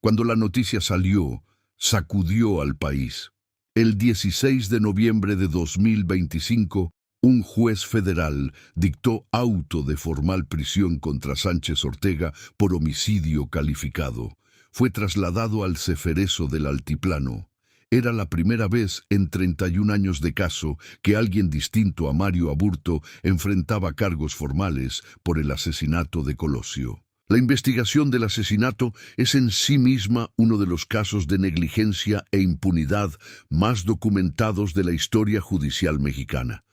Cuando la noticia salió, sacudió al país. El 16 de noviembre de 2025, un juez federal dictó auto de formal prisión contra Sánchez Ortega por homicidio calificado. Fue trasladado al Ceferezo del Altiplano. Era la primera vez en 31 años de caso que alguien distinto a Mario Aburto enfrentaba cargos formales por el asesinato de Colosio. La investigación del asesinato es en sí misma uno de los casos de negligencia e impunidad más documentados de la historia judicial mexicana.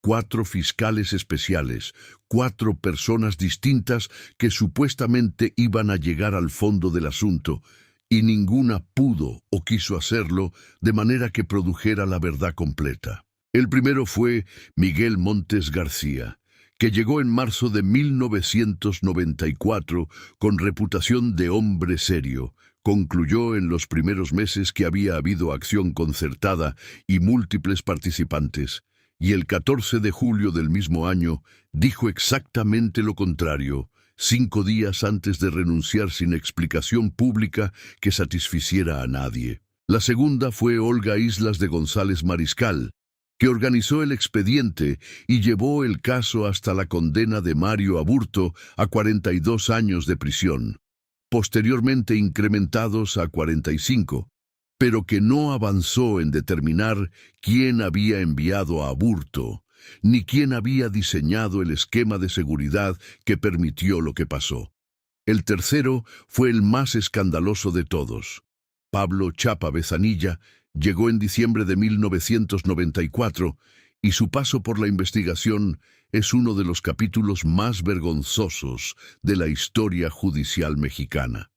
4 fiscales especiales, 4 personas distintas que supuestamente iban a llegar al fondo del asunto, y ninguna pudo o quiso hacerlo de manera que produjera la verdad completa. El primero fue Miguel Montes García, que llegó en marzo de 1994 con reputación de hombre serio. Concluyó en los primeros meses que había habido acción concertada y múltiples participantes, y el 14 de julio del mismo año dijo exactamente lo contrario, 5 días antes de renunciar sin explicación pública que satisficiera a nadie. La segunda fue Olga Islas de González Mariscal, que organizó el expediente y llevó el caso hasta la condena de Mario Aburto a 42 años de prisión, posteriormente incrementados a 45, pero que no avanzó en determinar quién había enviado a Aburto, ni quién había diseñado el esquema de seguridad que permitió lo que pasó. El tercero fue el más escandaloso de todos. Pablo Chapa Bezanilla llegó en diciembre de 1994 y su paso por la investigación es uno de los capítulos más vergonzosos de la historia judicial mexicana.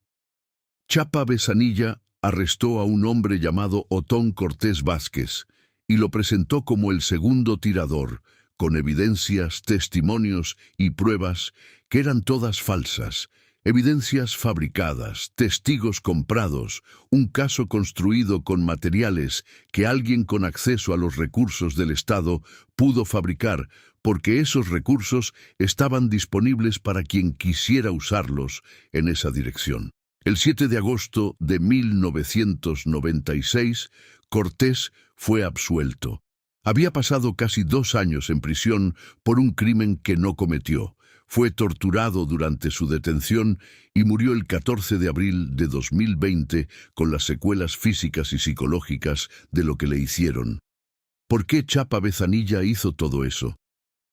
Chapa Besanilla arrestó a un hombre llamado Otón Cortés Vázquez y lo presentó como el segundo tirador, con evidencias, testimonios y pruebas que eran todas falsas, evidencias fabricadas, testigos comprados, un caso construido con materiales que alguien con acceso a los recursos del Estado pudo fabricar, porque esos recursos estaban disponibles para quien quisiera usarlos en esa dirección. El 7 de agosto de 1996, Cortés fue absuelto. Había pasado casi 2 años en prisión por un crimen que no cometió. Fue torturado durante su detención y murió el 14 de abril de 2020 con las secuelas físicas y psicológicas de lo que le hicieron. ¿Por qué Chapa Besanilla hizo todo eso?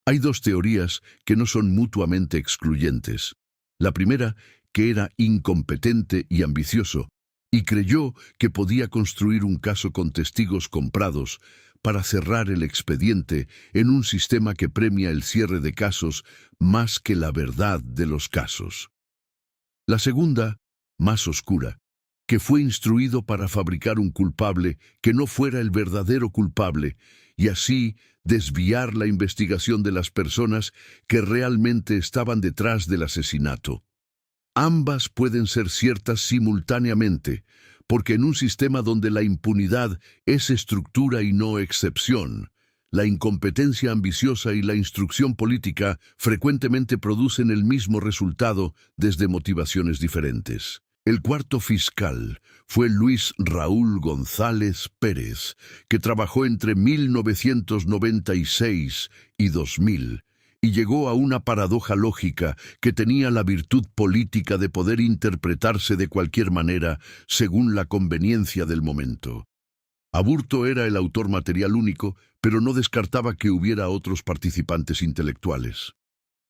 Hay 2 teorías que no son mutuamente excluyentes. La primera, que era incompetente y ambicioso, y creyó que podía construir un caso con testigos comprados para cerrar el expediente en un sistema que premia el cierre de casos más que la verdad de los casos. La segunda, más oscura, que fue instruido para fabricar un culpable que no fuera el verdadero culpable y así desviar la investigación de las personas que realmente estaban detrás del asesinato. Ambas pueden ser ciertas simultáneamente, porque en un sistema donde la impunidad es estructura y no excepción, la incompetencia ambiciosa y la instrucción política frecuentemente producen el mismo resultado desde motivaciones diferentes. El cuarto fiscal fue Luis Raúl González Pérez, que trabajó entre 1996 y 2000, y llegó a una paradoja lógica que tenía la virtud política de poder interpretarse de cualquier manera según la conveniencia del momento. Aburto era el autor material único, pero no descartaba que hubiera otros participantes intelectuales.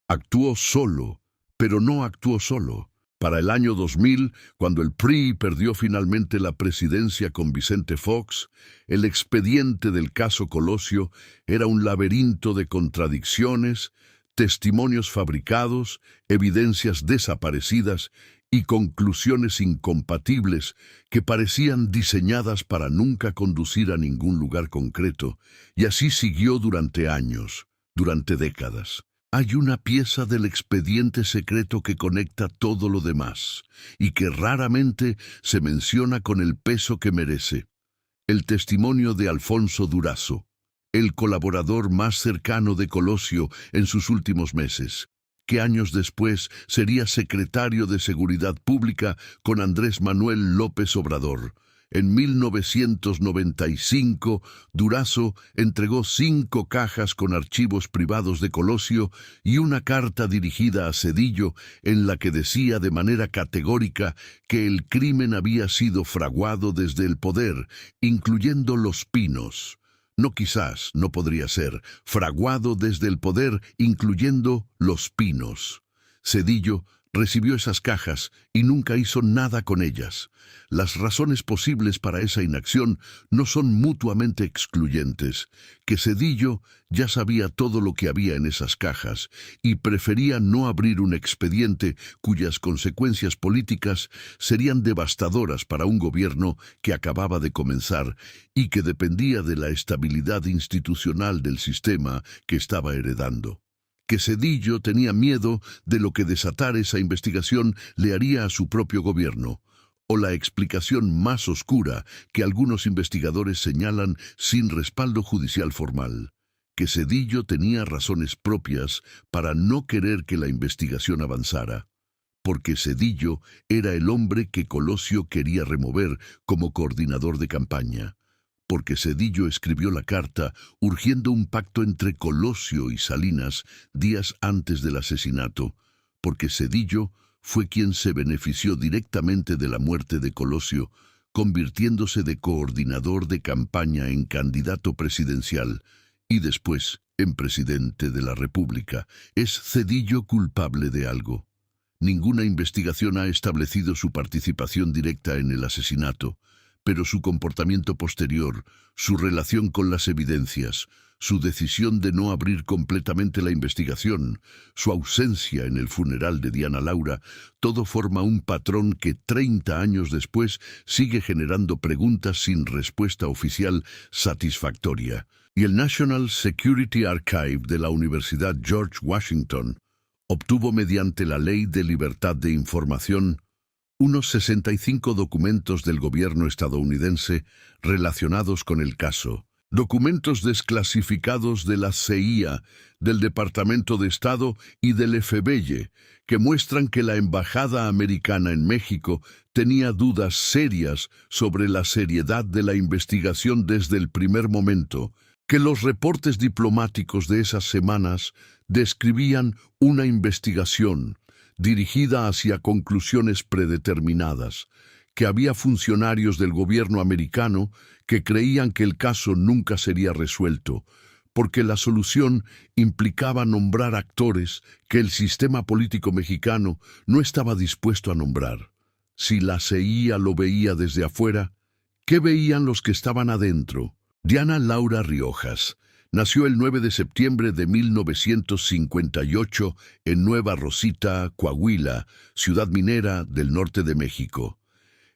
Actuó solo, pero no actuó solo. Para el año 2000, cuando el PRI perdió finalmente la presidencia con Vicente Fox, el expediente del caso Colosio era un laberinto de contradicciones, testimonios fabricados, evidencias desaparecidas y conclusiones incompatibles que parecían diseñadas para nunca conducir a ningún lugar concreto, y así siguió durante años, durante décadas. Hay una pieza del expediente secreto que conecta todo lo demás y que raramente se menciona con el peso que merece. El testimonio de Alfonso Durazo, el colaborador más cercano de Colosio en sus últimos meses, que años después sería secretario de Seguridad Pública con Andrés Manuel López Obrador. En 1995, Durazo entregó 5 cajas con archivos privados de Colosio y una carta dirigida a Zedillo en la que decía de manera categórica que el crimen había sido fraguado desde el poder, incluyendo Los Pinos. No quizás, no podría ser, fraguado desde el poder, incluyendo Los Pinos. Zedillo recibió esas cajas y nunca hizo nada con ellas. Las razones posibles para esa inacción no son mutuamente excluyentes, que Zedillo ya sabía todo lo que había en esas cajas y prefería no abrir un expediente cuyas consecuencias políticas serían devastadoras para un gobierno que acababa de comenzar y que dependía de la estabilidad institucional del sistema que estaba heredando. Que Zedillo tenía miedo de lo que desatar esa investigación le haría a su propio gobierno, o la explicación más oscura que algunos investigadores señalan sin respaldo judicial formal, que Zedillo tenía razones propias para no querer que la investigación avanzara, porque Zedillo era el hombre que Colosio quería remover como coordinador de campaña, porque Zedillo escribió la carta urgiendo un pacto entre Colosio y Salinas días antes del asesinato, porque Zedillo fue quien se benefició directamente de la muerte de Colosio, convirtiéndose de coordinador de campaña en candidato presidencial y después en presidente de la República. ¿Es Zedillo culpable de algo? Ninguna investigación ha establecido su participación directa en el asesinato, pero su comportamiento posterior, su relación con las evidencias, su decisión de no abrir completamente la investigación, su ausencia en el funeral de Diana Laura, todo forma un patrón que 30 años después sigue generando preguntas sin respuesta oficial satisfactoria. Y el National Security Archive de la Universidad George Washington obtuvo mediante la Ley de Libertad de Información unos 65 documentos del gobierno estadounidense relacionados con el caso. Documentos desclasificados de la CIA, del Departamento de Estado y del FBI, que muestran que la embajada americana en México tenía dudas serias sobre la seriedad de la investigación desde el primer momento, que los reportes diplomáticos de esas semanas describían una investigación dirigida hacia conclusiones predeterminadas, que había funcionarios del gobierno americano que creían que el caso nunca sería resuelto, porque la solución implicaba nombrar actores que el sistema político mexicano no estaba dispuesto a nombrar. Si la CIA lo veía desde afuera, ¿qué veían los que estaban adentro? Diana Laura Riojas nació el 9 de septiembre de 1958 en Nueva Rosita, Coahuila, ciudad minera del norte de México.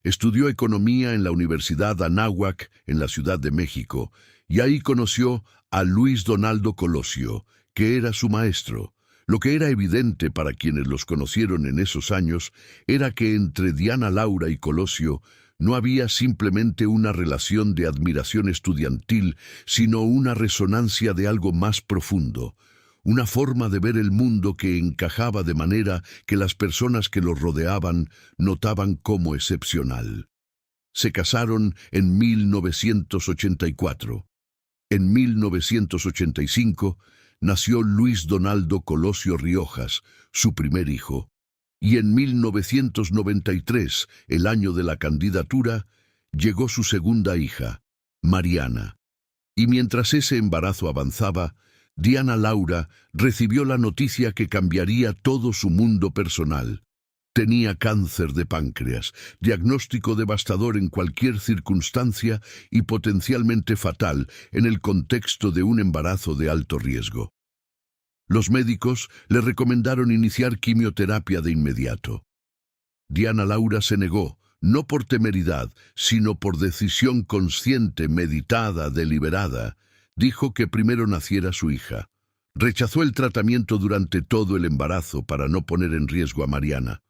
Estudió economía en la Universidad Anáhuac, en la Ciudad de México, y ahí conoció a Luis Donaldo Colosio, que era su maestro. Lo que era evidente para quienes los conocieron en esos años era que entre Diana Laura y Colosio no había simplemente una relación de admiración estudiantil, sino una resonancia de algo más profundo, una forma de ver el mundo que encajaba de manera que las personas que los rodeaban notaban como excepcional. Se casaron en 1984. En 1985 nació Luis Donaldo Colosio Riojas, su primer hijo, y en 1993, el año de la candidatura, llegó su segunda hija, Mariana. Y mientras ese embarazo avanzaba, Diana Laura recibió la noticia que cambiaría todo su mundo personal. Tenía cáncer de páncreas, diagnóstico devastador en cualquier circunstancia y potencialmente fatal en el contexto de un embarazo de alto riesgo. Los médicos le recomendaron iniciar quimioterapia de inmediato. Diana Laura se negó, no por temeridad, sino por decisión consciente, meditada, deliberada. Dijo que primero naciera su hija. Rechazó el tratamiento durante todo el embarazo para no poner en riesgo a Mariana.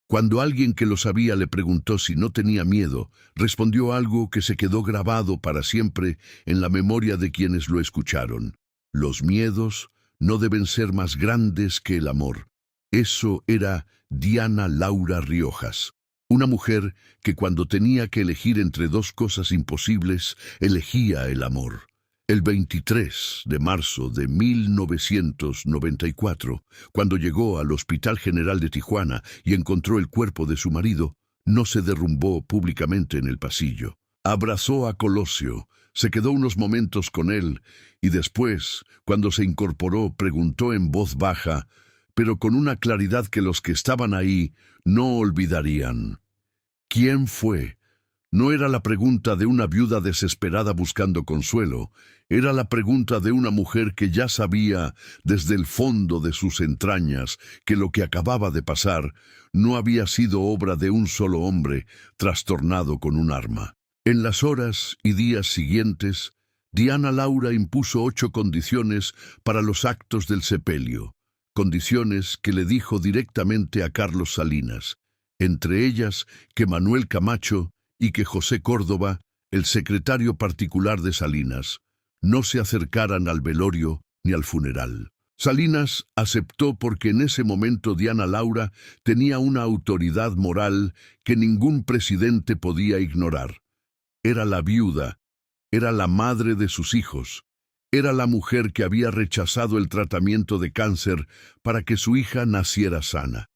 Cuando alguien que lo sabía le preguntó si no tenía miedo, respondió algo que se quedó grabado para siempre en la memoria de quienes lo escucharon. Los miedos no deben ser más grandes que el amor. Eso era Diana Laura Riojas, una mujer que cuando tenía que elegir entre dos cosas imposibles, elegía el amor. El 23 de marzo de 1994, cuando llegó al Hospital General de Tijuana y encontró el cuerpo de su marido, no se derrumbó públicamente en el pasillo. Abrazó a Colosio, se quedó unos momentos con él y después, cuando se incorporó, preguntó en voz baja, pero con una claridad que los que estaban ahí no olvidarían. ¿Quién fue? No era la pregunta de una viuda desesperada buscando consuelo, era la pregunta de una mujer que ya sabía desde el fondo de sus entrañas que lo que acababa de pasar no había sido obra de un solo hombre trastornado con un arma. En las horas y días siguientes, Diana Laura impuso 8 condiciones para los actos del sepelio, condiciones que le dijo directamente a Carlos Salinas, entre ellas que Manuel Camacho y que José Córdoba, el secretario particular de Salinas, no se acercaran al velorio ni al funeral. Salinas aceptó porque en ese momento Diana Laura tenía una autoridad moral que ningún presidente podía ignorar. Era la viuda, era la madre de sus hijos, era la mujer que había rechazado el tratamiento de cáncer para que su hija naciera sana.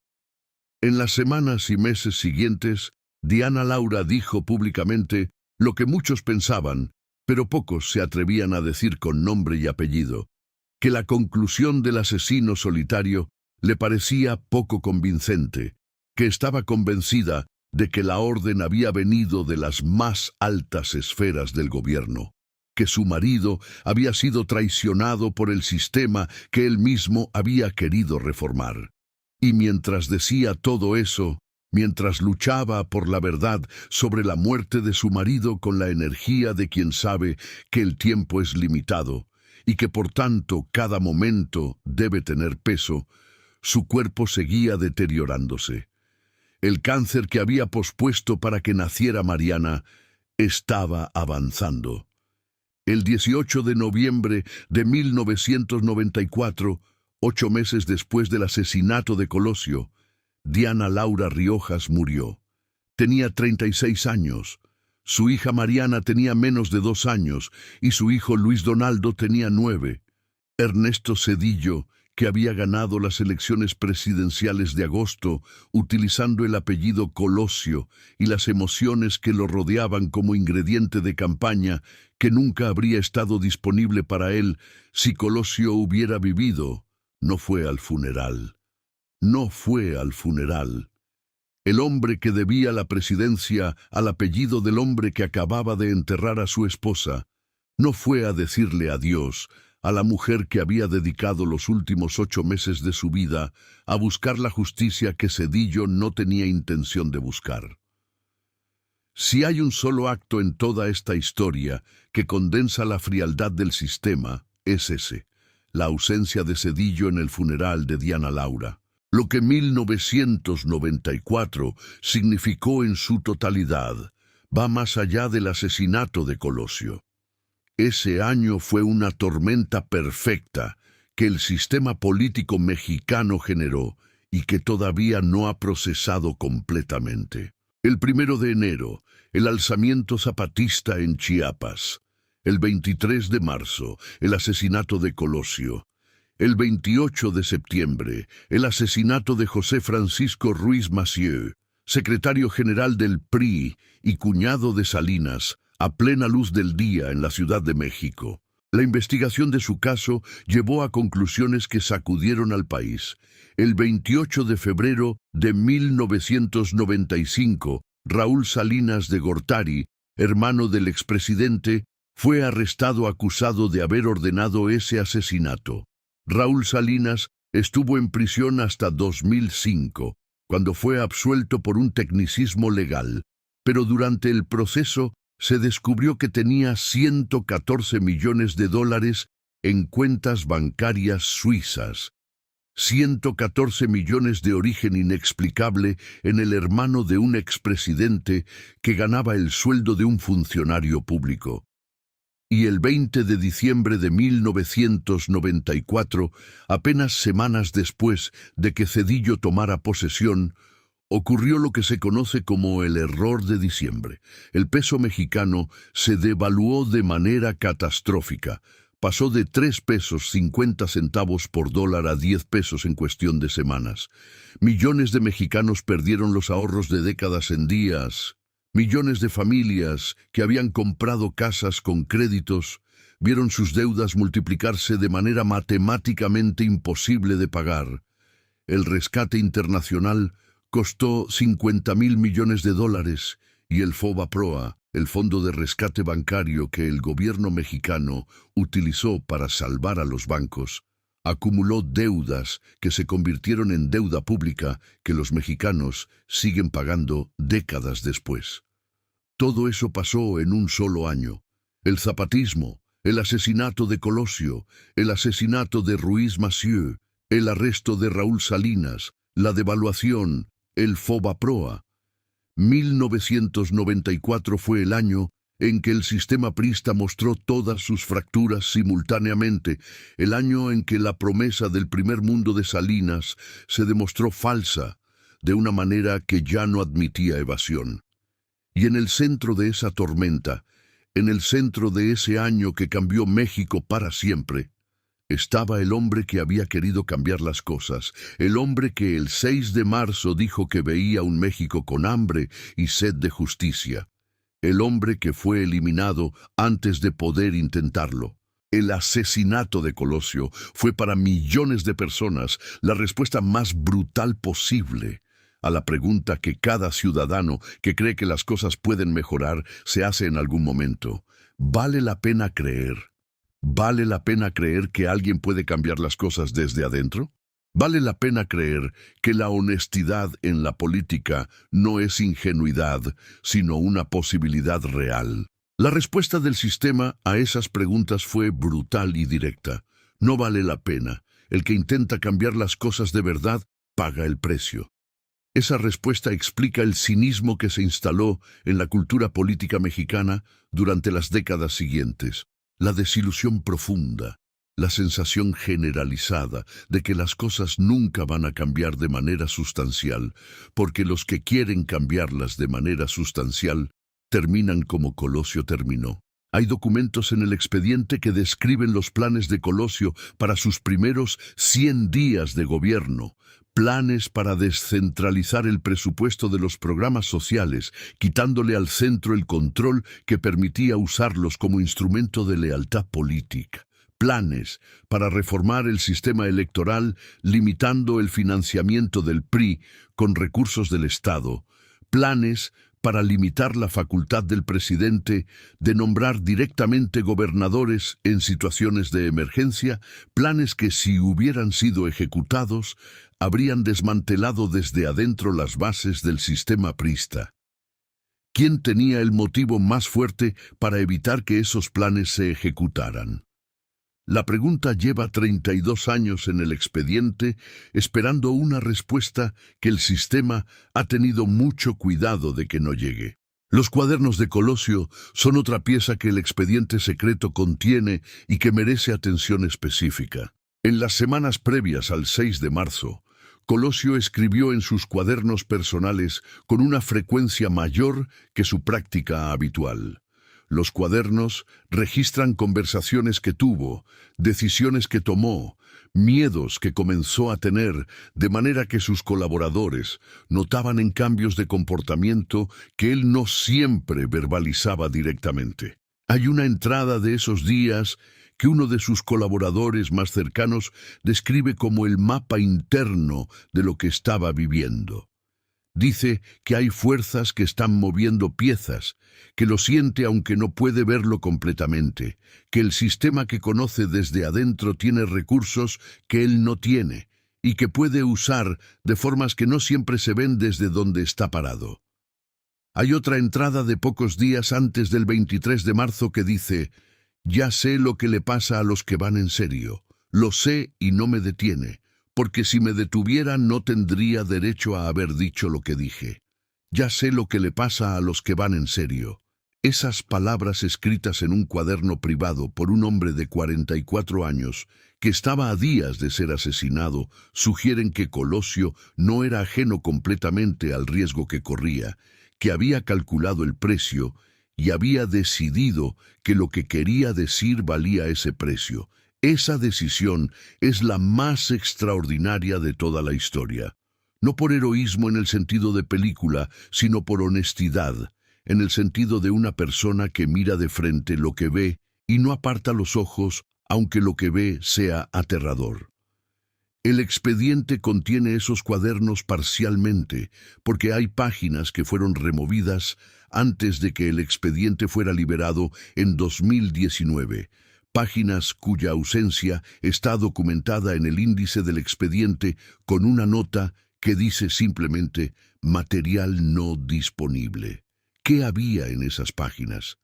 En las semanas y meses siguientes, Diana Laura dijo públicamente lo que muchos pensaban, pero pocos se atrevían a decir con nombre y apellido, que la conclusión del asesino solitario le parecía poco convincente, que estaba convencida de que la orden había venido de las más altas esferas del gobierno. que su marido había sido traicionado por el sistema que él mismo había querido reformar. Y mientras decía todo eso, mientras luchaba por la verdad sobre la muerte de su marido con la energía de quien sabe que el tiempo es limitado y que por tanto cada momento debe tener peso, su cuerpo seguía deteriorándose. El cáncer que había pospuesto para que naciera Mariana estaba avanzando. El 18 de noviembre de 1994, 8 meses después del asesinato de Colosio, Diana Laura Riojas murió. Tenía 36 años. Su hija Mariana tenía menos de 2 años y su hijo Luis Donaldo tenía 9. Ernesto Zedillo, que había ganado las elecciones presidenciales de agosto utilizando el apellido Colosio y las emociones que lo rodeaban como ingrediente de campaña que nunca habría estado disponible para él si Colosio hubiera vivido, no fue al funeral. No fue al funeral. El hombre que debía la presidencia al apellido del hombre que acababa de enterrar a su esposa, no fue a decirle adiós a la mujer que había dedicado los últimos 8 meses de su vida a buscar la justicia que Zedillo no tenía intención de buscar. Si hay un solo acto en toda esta historia que condensa la frialdad del sistema, es ese, la ausencia de Zedillo en el funeral de Diana Laura. Lo que 1994 significó en su totalidad va más allá del asesinato de Colosio. Ese año fue una tormenta perfecta que el sistema político mexicano generó y que todavía no ha procesado completamente. El 1 de enero, el alzamiento zapatista en Chiapas. El 23 de marzo, el asesinato de Colosio. El 28 de septiembre, el asesinato de José Francisco Ruiz Massieu, secretario general del PRI y cuñado de Salinas, a plena luz del día en la Ciudad de México. La investigación de su caso llevó a conclusiones que sacudieron al país. El 28 de febrero de 1995, Raúl Salinas de Gortari, hermano del expresidente, fue arrestado acusado de haber ordenado ese asesinato. Raúl Salinas estuvo en prisión hasta 2005, cuando fue absuelto por un tecnicismo legal, pero durante el proceso se descubrió que tenía $114 millones en cuentas bancarias suizas. 114 millones de origen inexplicable en el hermano de un expresidente que ganaba el sueldo de un funcionario público. Y el 20 de diciembre de 1994, apenas semanas después de que Zedillo tomara posesión, ocurrió lo que se conoce como el error de diciembre. El peso mexicano se devaluó de manera catastrófica. Pasó de 3 pesos 50 centavos por dólar a 10 pesos en cuestión de semanas. Millones de mexicanos perdieron los ahorros de décadas en días. Millones de familias que habían comprado casas con créditos vieron sus deudas multiplicarse de manera matemáticamente imposible de pagar. El rescate internacional costó $50,000 millones y el FOBAPROA, el Fondo de Rescate Bancario que el gobierno mexicano utilizó para salvar a los bancos, acumuló deudas que se convirtieron en deuda pública que los mexicanos siguen pagando décadas después. Todo eso pasó en un solo año. El zapatismo, el asesinato de Colosio, el asesinato de Ruiz Massieu, el arresto de Raúl Salinas, la devaluación, el FOBAPROA. 1994 fue el año en que el sistema priista mostró todas sus fracturas simultáneamente, el año en que la promesa del primer mundo de Salinas se demostró falsa, de una manera que ya no admitía evasión. Y en el centro de esa tormenta, en el centro de ese año que cambió México para siempre, estaba el hombre que había querido cambiar las cosas, el hombre que el 6 de marzo dijo que veía un México con hambre y sed de justicia, el hombre que fue eliminado antes de poder intentarlo. El asesinato de Colosio fue para millones de personas la respuesta más brutal posible. a la pregunta que cada ciudadano que cree que las cosas pueden mejorar se hace en algún momento. ¿Vale la pena creer? ¿Vale la pena creer que alguien puede cambiar las cosas desde adentro? ¿Vale la pena creer que la honestidad en la política no es ingenuidad, sino una posibilidad real? La respuesta del sistema a esas preguntas fue brutal y directa. No vale la pena. El que intenta cambiar las cosas de verdad paga el precio. Esa respuesta explica el cinismo que se instaló en la cultura política mexicana durante las décadas siguientes. La desilusión profunda, la sensación generalizada de que las cosas nunca van a cambiar de manera sustancial, porque los que quieren cambiarlas de manera sustancial terminan como Colosio terminó. Hay documentos en el expediente que describen los planes de Colosio para sus primeros 100 días de gobierno, planes para descentralizar el presupuesto de los programas sociales, quitándole al centro el control que permitía usarlos como instrumento de lealtad política. Planes para reformar el sistema electoral, limitando el financiamiento del PRI con recursos del Estado. Planes para limitar la facultad del presidente de nombrar directamente gobernadores en situaciones de emergencia, planes que, si hubieran sido ejecutados, habrían desmantelado desde adentro las bases del sistema priista. ¿Quién tenía el motivo más fuerte para evitar que esos planes se ejecutaran? La pregunta lleva 32 años en el expediente, esperando una respuesta que el sistema ha tenido mucho cuidado de que no llegue. Los cuadernos de Colosio son otra pieza que el expediente secreto contiene y que merece atención específica. En las semanas previas al 6 de marzo, Colosio escribió en sus cuadernos personales con una frecuencia mayor que su práctica habitual. Los cuadernos registran conversaciones que tuvo, decisiones que tomó, miedos que comenzó a tener, de manera que sus colaboradores notaban en cambios de comportamiento que él no siempre verbalizaba directamente. Hay una entrada de esos días que uno de sus colaboradores más cercanos describe como el mapa interno de lo que estaba viviendo. Dice que hay fuerzas que están moviendo piezas, que lo siente aunque no puede verlo completamente, que el sistema que conoce desde adentro tiene recursos que él no tiene y que puede usar de formas que no siempre se ven desde donde está parado. Hay otra entrada de pocos días antes del 23 de marzo que dice: «Ya sé lo que le pasa a los que van en serio, lo sé y no me detiene, porque si me detuviera no tendría derecho a haber dicho lo que dije. Ya sé lo que le pasa a los que van en serio». Esas palabras escritas en un cuaderno privado por un hombre de 44 años, que estaba a días de ser asesinado, sugieren que Colosio no era ajeno completamente al riesgo que corría, que había calculado el precio y había decidido que lo que quería decir valía ese precio. Esa decisión es la más extraordinaria de toda la historia. No por heroísmo en el sentido de película, sino por honestidad, en el sentido de una persona que mira de frente lo que ve y no aparta los ojos, aunque lo que ve sea aterrador. El expediente contiene esos cuadernos parcialmente, porque hay páginas que fueron removidas antes de que el expediente fuera liberado en 2019, páginas cuya ausencia está documentada en el índice del expediente con una nota que dice simplemente «material no disponible». ¿Qué había en esas páginas?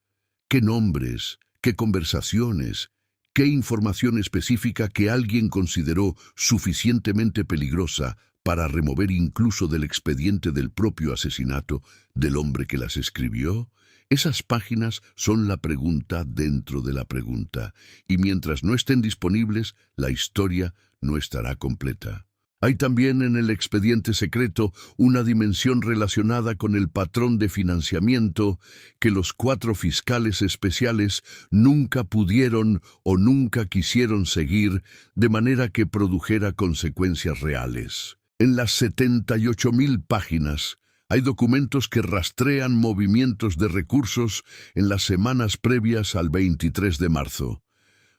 ¿Qué nombres? ¿Qué conversaciones? ¿Qué información específica que alguien consideró suficientemente peligrosa para remover incluso del expediente del propio asesinato del hombre que las escribió? Esas páginas son la pregunta dentro de la pregunta, y mientras no estén disponibles, la historia no estará completa. Hay también en el expediente secreto una dimensión relacionada con el patrón de financiamiento que los 4 fiscales especiales nunca pudieron o nunca quisieron seguir, de manera que produjera consecuencias reales. En las 78.000 páginas hay documentos que rastrean movimientos de recursos en las semanas previas al 23 de marzo.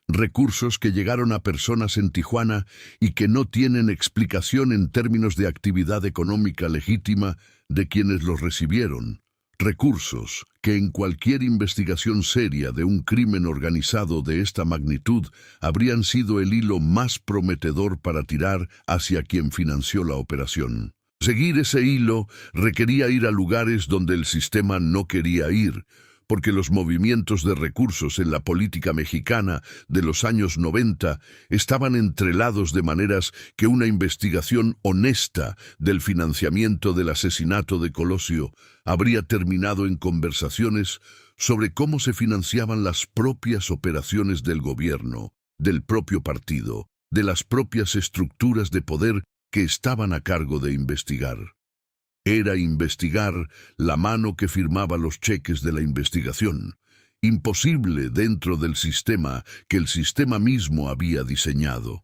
recursos que llegaron a personas en Tijuana y que no tienen explicación en términos de actividad económica legítima de quienes los recibieron. Recursos que en cualquier investigación seria de un crimen organizado de esta magnitud habrían sido el hilo más prometedor para tirar hacia quien financió la operación. Seguir ese hilo requería ir a lugares donde el sistema no quería ir, porque los movimientos de recursos en la política mexicana de los años 90 estaban entrelazados de maneras que una investigación honesta del financiamiento del asesinato de Colosio habría terminado en conversaciones sobre cómo se financiaban las propias operaciones del gobierno, del propio partido, de las propias estructuras de poder que estaban a cargo de investigar. Era investigar la mano que firmaba los cheques de la investigación, imposible dentro del sistema que el sistema mismo había diseñado.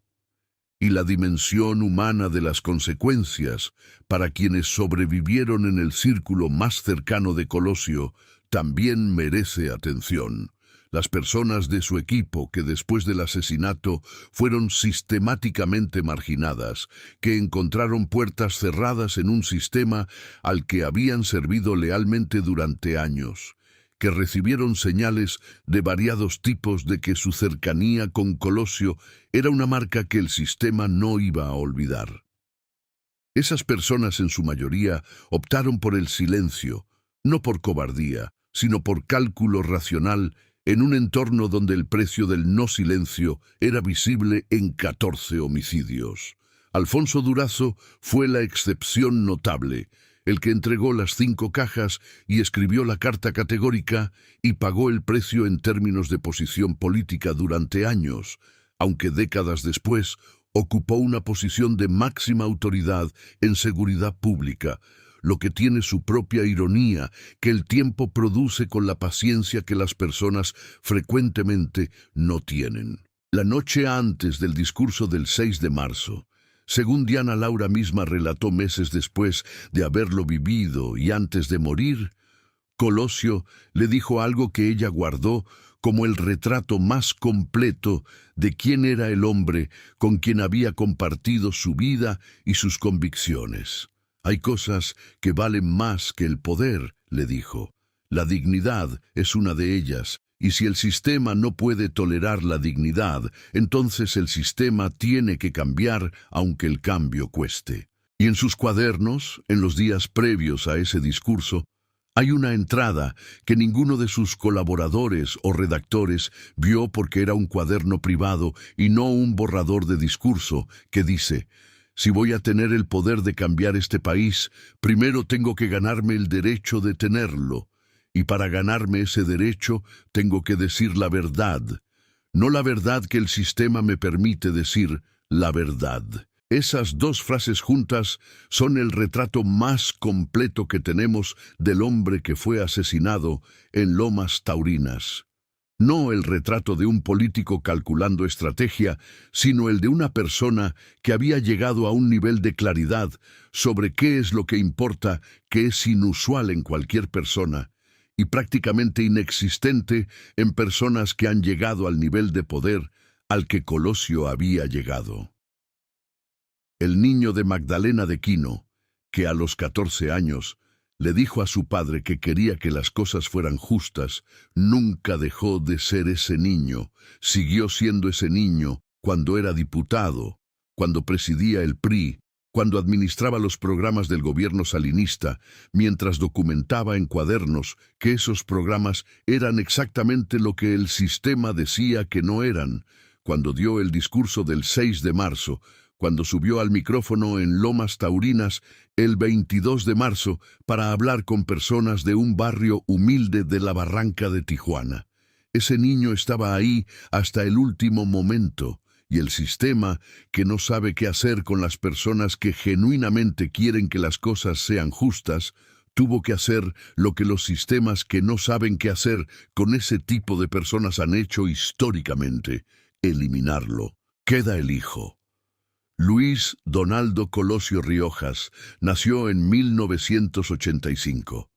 Y la dimensión humana de las consecuencias para quienes sobrevivieron en el círculo más cercano de Colosio también merece atención. Las personas de su equipo que después del asesinato fueron sistemáticamente marginadas, que encontraron puertas cerradas en un sistema al que habían servido lealmente durante años, que recibieron señales de variados tipos de que su cercanía con Colosio era una marca que el sistema no iba a olvidar. Esas personas en su mayoría optaron por el silencio, no por cobardía, sino por cálculo racional en un entorno donde el precio del no silencio era visible en 14 homicidios. Alfonso Durazo fue la excepción notable, el que entregó las 5 cajas y escribió la carta categórica y pagó el precio en términos de posición política durante años, aunque décadas después ocupó una posición de máxima autoridad en seguridad pública, lo que tiene su propia ironía que el tiempo produce con la paciencia que las personas frecuentemente no tienen. La noche antes del discurso del 6 de marzo, según Diana Laura misma relató meses después de haberlo vivido y antes de morir, Colosio le dijo algo que ella guardó como el retrato más completo de quién era el hombre con quien había compartido su vida y sus convicciones. Hay cosas que valen más que el poder, le dijo. La dignidad es una de ellas, y si el sistema no puede tolerar la dignidad, entonces el sistema tiene que cambiar aunque el cambio cueste. Y en sus cuadernos, en los días previos a ese discurso, hay una entrada que ninguno de sus colaboradores o redactores vio porque era un cuaderno privado y no un borrador de discurso, que dice: si voy a tener el poder de cambiar este país, primero tengo que ganarme el derecho de tenerlo. Y para ganarme ese derecho, tengo que decir la verdad. No la verdad que el sistema me permite decir, la verdad. Esas 2 frases juntas son el retrato más completo que tenemos del hombre que fue asesinado en Lomas Taurinas. No el retrato de un político calculando estrategia, sino el de una persona que había llegado a un nivel de claridad sobre qué es lo que importa, que es inusual en cualquier persona y prácticamente inexistente en personas que han llegado al nivel de poder al que Colosio había llegado. El niño de Magdalena de Quino, que a los 14 años le dijo a su padre que quería que las cosas fueran justas, nunca dejó de ser ese niño, siguió siendo ese niño cuando era diputado, cuando presidía el PRI, cuando administraba los programas del gobierno salinista, mientras documentaba en cuadernos que esos programas eran exactamente lo que el sistema decía que no eran, cuando dio el discurso del 6 de marzo, cuando subió al micrófono en Lomas Taurinas el 22 de marzo para hablar con personas de un barrio humilde de la Barranca de Tijuana. Ese niño estaba ahí hasta el último momento, y el sistema, que no sabe qué hacer con las personas que genuinamente quieren que las cosas sean justas, tuvo que hacer lo que los sistemas que no saben qué hacer con ese tipo de personas han hecho históricamente: eliminarlo. Queda el hijo. Luis Donaldo Colosio Riojas nació en 1985.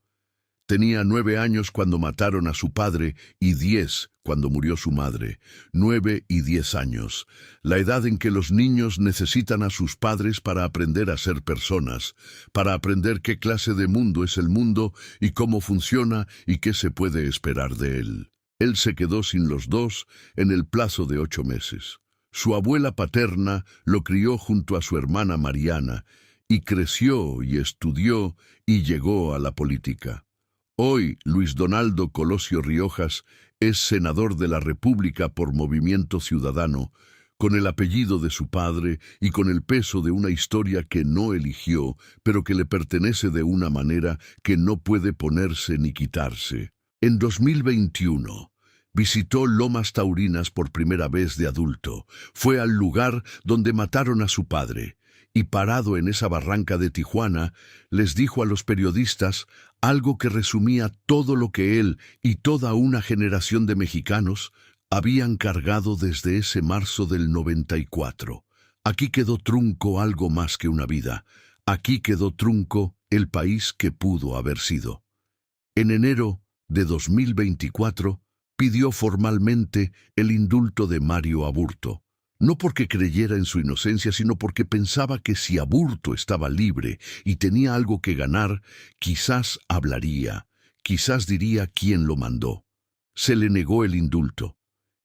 Tenía 9 años cuando mataron a su padre y 10 cuando murió su madre. 9 y 10 años. La edad en que los niños necesitan a sus padres para aprender a ser personas, para aprender qué clase de mundo es el mundo y cómo funciona y qué se puede esperar de él. Él se quedó sin los dos en el plazo de 8 meses. Su abuela paterna lo crió junto a su hermana Mariana, y creció y estudió y llegó a la política. Hoy, Luis Donaldo Colosio Riojas es senador de la República por Movimiento Ciudadano, con el apellido de su padre y con el peso de una historia que no eligió, pero que le pertenece de una manera que no puede ponerse ni quitarse. En 2021, visitó Lomas Taurinas por primera vez de adulto. Fue al lugar donde mataron a su padre, y parado en esa barranca de Tijuana, les dijo a los periodistas algo que resumía todo lo que él y toda una generación de mexicanos habían cargado desde ese marzo del 94. Aquí quedó trunco algo más que una vida. Aquí quedó trunco el país que pudo haber sido. En enero de 2024, pidió formalmente el indulto de Mario Aburto. No porque creyera en su inocencia, sino porque pensaba que si Aburto estaba libre y tenía algo que ganar, quizás hablaría, quizás diría quién lo mandó. Se le negó el indulto.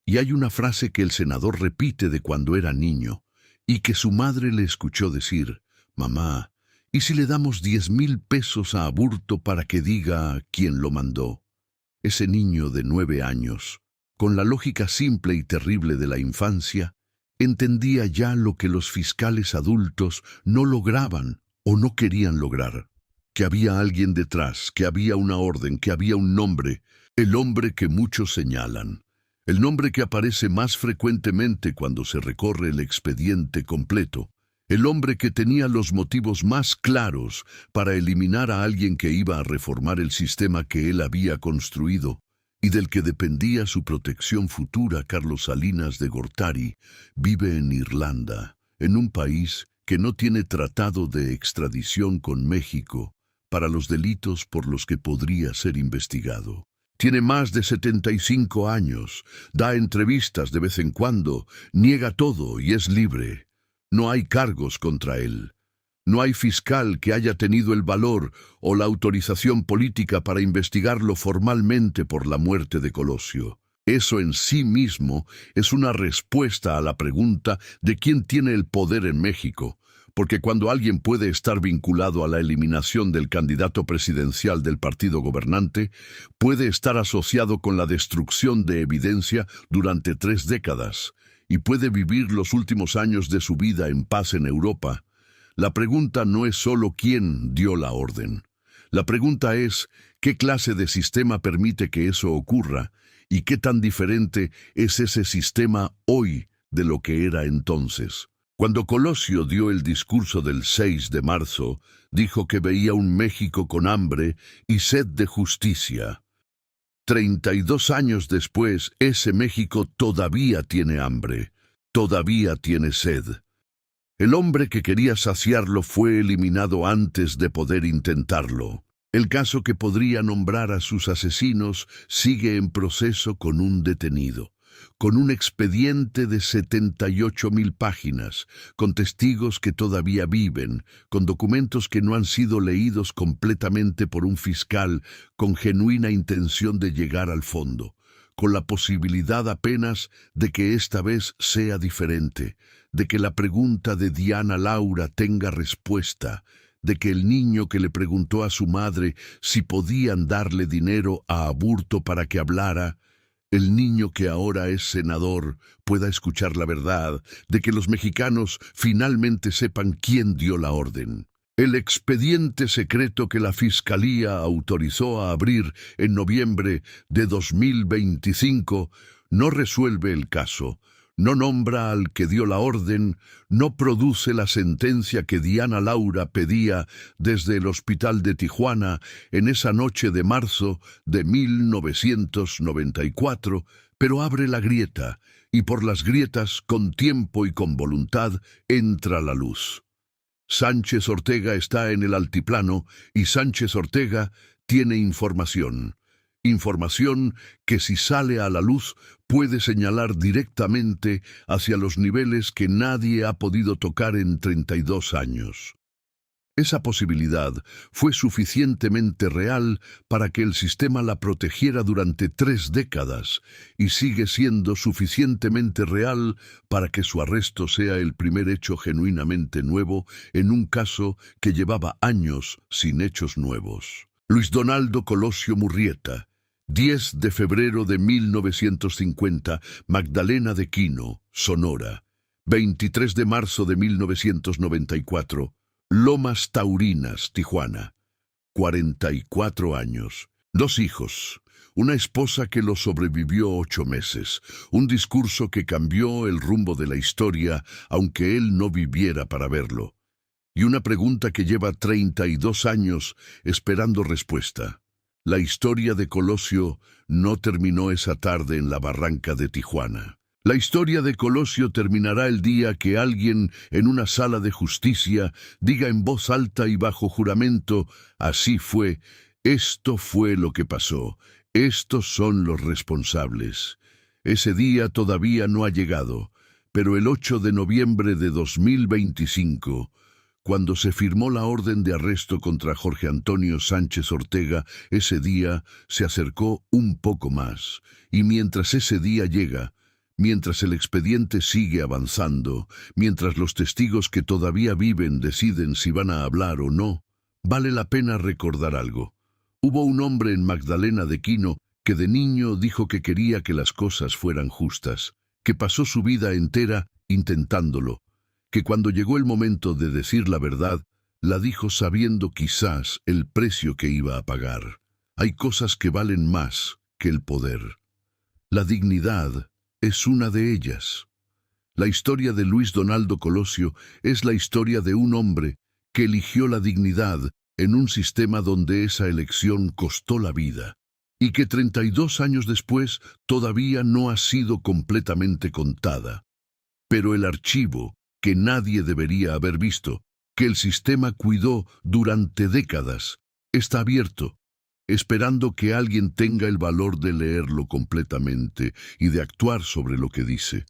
Y hay una frase que el senador repite de cuando era niño, y que su madre le escuchó decir: «Mamá, ¿y si le damos 10,000 pesos a Aburto para que diga quién lo mandó?». Ese niño de 9 años, con la lógica simple y terrible de la infancia, entendía ya lo que los fiscales adultos no lograban o no querían lograr. Que había alguien detrás, que había una orden, que había un nombre, el hombre que muchos señalan. El nombre que aparece más frecuentemente cuando se recorre el expediente completo. El hombre que tenía los motivos más claros para eliminar a alguien que iba a reformar el sistema que él había construido y del que dependía su protección futura. Carlos Salinas de Gortari vive en Irlanda, en un país que no tiene tratado de extradición con México para los delitos por los que podría ser investigado. Tiene más de 75 años, da entrevistas de vez en cuando, niega todo y es libre. No hay cargos contra él. No hay fiscal que haya tenido el valor o la autorización política para investigarlo formalmente por la muerte de Colosio. Eso en sí mismo es una respuesta a la pregunta de quién tiene el poder en México, porque cuando alguien puede estar vinculado a la eliminación del candidato presidencial del partido gobernante, puede estar asociado con la destrucción de evidencia durante 3 décadas, y puede vivir los últimos años de su vida en paz en Europa. La pregunta no es solo quién dio la orden. La pregunta es qué clase de sistema permite que eso ocurra y qué tan diferente es ese sistema hoy de lo que era entonces. Cuando Colosio dio el discurso del 6 de marzo, dijo que veía un México con hambre y sed de justicia. 32 años después, ese México todavía tiene hambre, todavía tiene sed. El hombre que quería saciarlo fue eliminado antes de poder intentarlo. El caso que podría nombrar a sus asesinos sigue en proceso con un detenido, con un expediente de 78,000 páginas, con testigos que todavía viven, con documentos que no han sido leídos completamente por un fiscal con genuina intención de llegar al fondo, con la posibilidad apenas de que esta vez sea diferente, de que la pregunta de Diana Laura tenga respuesta, de que el niño que le preguntó a su madre si podían darle dinero a Aburto para que hablara, el niño que ahora es senador pueda escuchar la verdad, de que los mexicanos finalmente sepan quién dio la orden. El expediente secreto que la Fiscalía autorizó a abrir en noviembre de 2025 no resuelve el caso, no nombra al que dio la orden, no produce la sentencia que Diana Laura pedía desde el hospital de Tijuana en esa noche de marzo de 1994, pero abre la grieta, y por las grietas, con tiempo y con voluntad, entra la luz. Sánchez Ortega está en el altiplano, y Sánchez Ortega tiene información. Información que si sale a la luz puede señalar directamente hacia los niveles que nadie ha podido tocar en 32 años. Esa posibilidad fue suficientemente real para que el sistema la protegiera durante 3 décadas y sigue siendo suficientemente real para que su arresto sea el primer hecho genuinamente nuevo en un caso que llevaba años sin hechos nuevos. Luis Donaldo Colosio Murrieta, 10 de febrero de 1950, Magdalena de Quino, Sonora. 23 de marzo de 1994, Lomas Taurinas, Tijuana. 44 años. 2 hijos. Una esposa que lo sobrevivió 8 meses. Un discurso que cambió el rumbo de la historia, aunque él no viviera para verlo. Y una pregunta que lleva 32 años esperando respuesta. La historia de Colosio no terminó esa tarde en la barranca de Tijuana. La historia de Colosio terminará el día que alguien en una sala de justicia diga en voz alta y bajo juramento: así fue, esto fue lo que pasó, estos son los responsables. Ese día todavía no ha llegado, pero el 8 de noviembre de 2025, cuando se firmó la orden de arresto contra Jorge Antonio Sánchez Ortega, ese día se acercó un poco más, y mientras ese día llega, mientras el expediente sigue avanzando, mientras los testigos que todavía viven deciden si van a hablar o no, vale la pena recordar algo. Hubo un hombre en Magdalena de Quino que de niño dijo que quería que las cosas fueran justas, que pasó su vida entera intentándolo, que cuando llegó el momento de decir la verdad, la dijo sabiendo quizás el precio que iba a pagar. Hay cosas que valen más que el poder. La dignidad es una de ellas. La historia de Luis Donaldo Colosio es la historia de un hombre que eligió la dignidad en un sistema donde esa elección costó la vida, y que 32 años después todavía no ha sido completamente contada. Pero el archivo, que nadie debería haber visto, que el sistema cuidó durante décadas, está abierto, esperando que alguien tenga el valor de leerlo completamente y de actuar sobre lo que dice.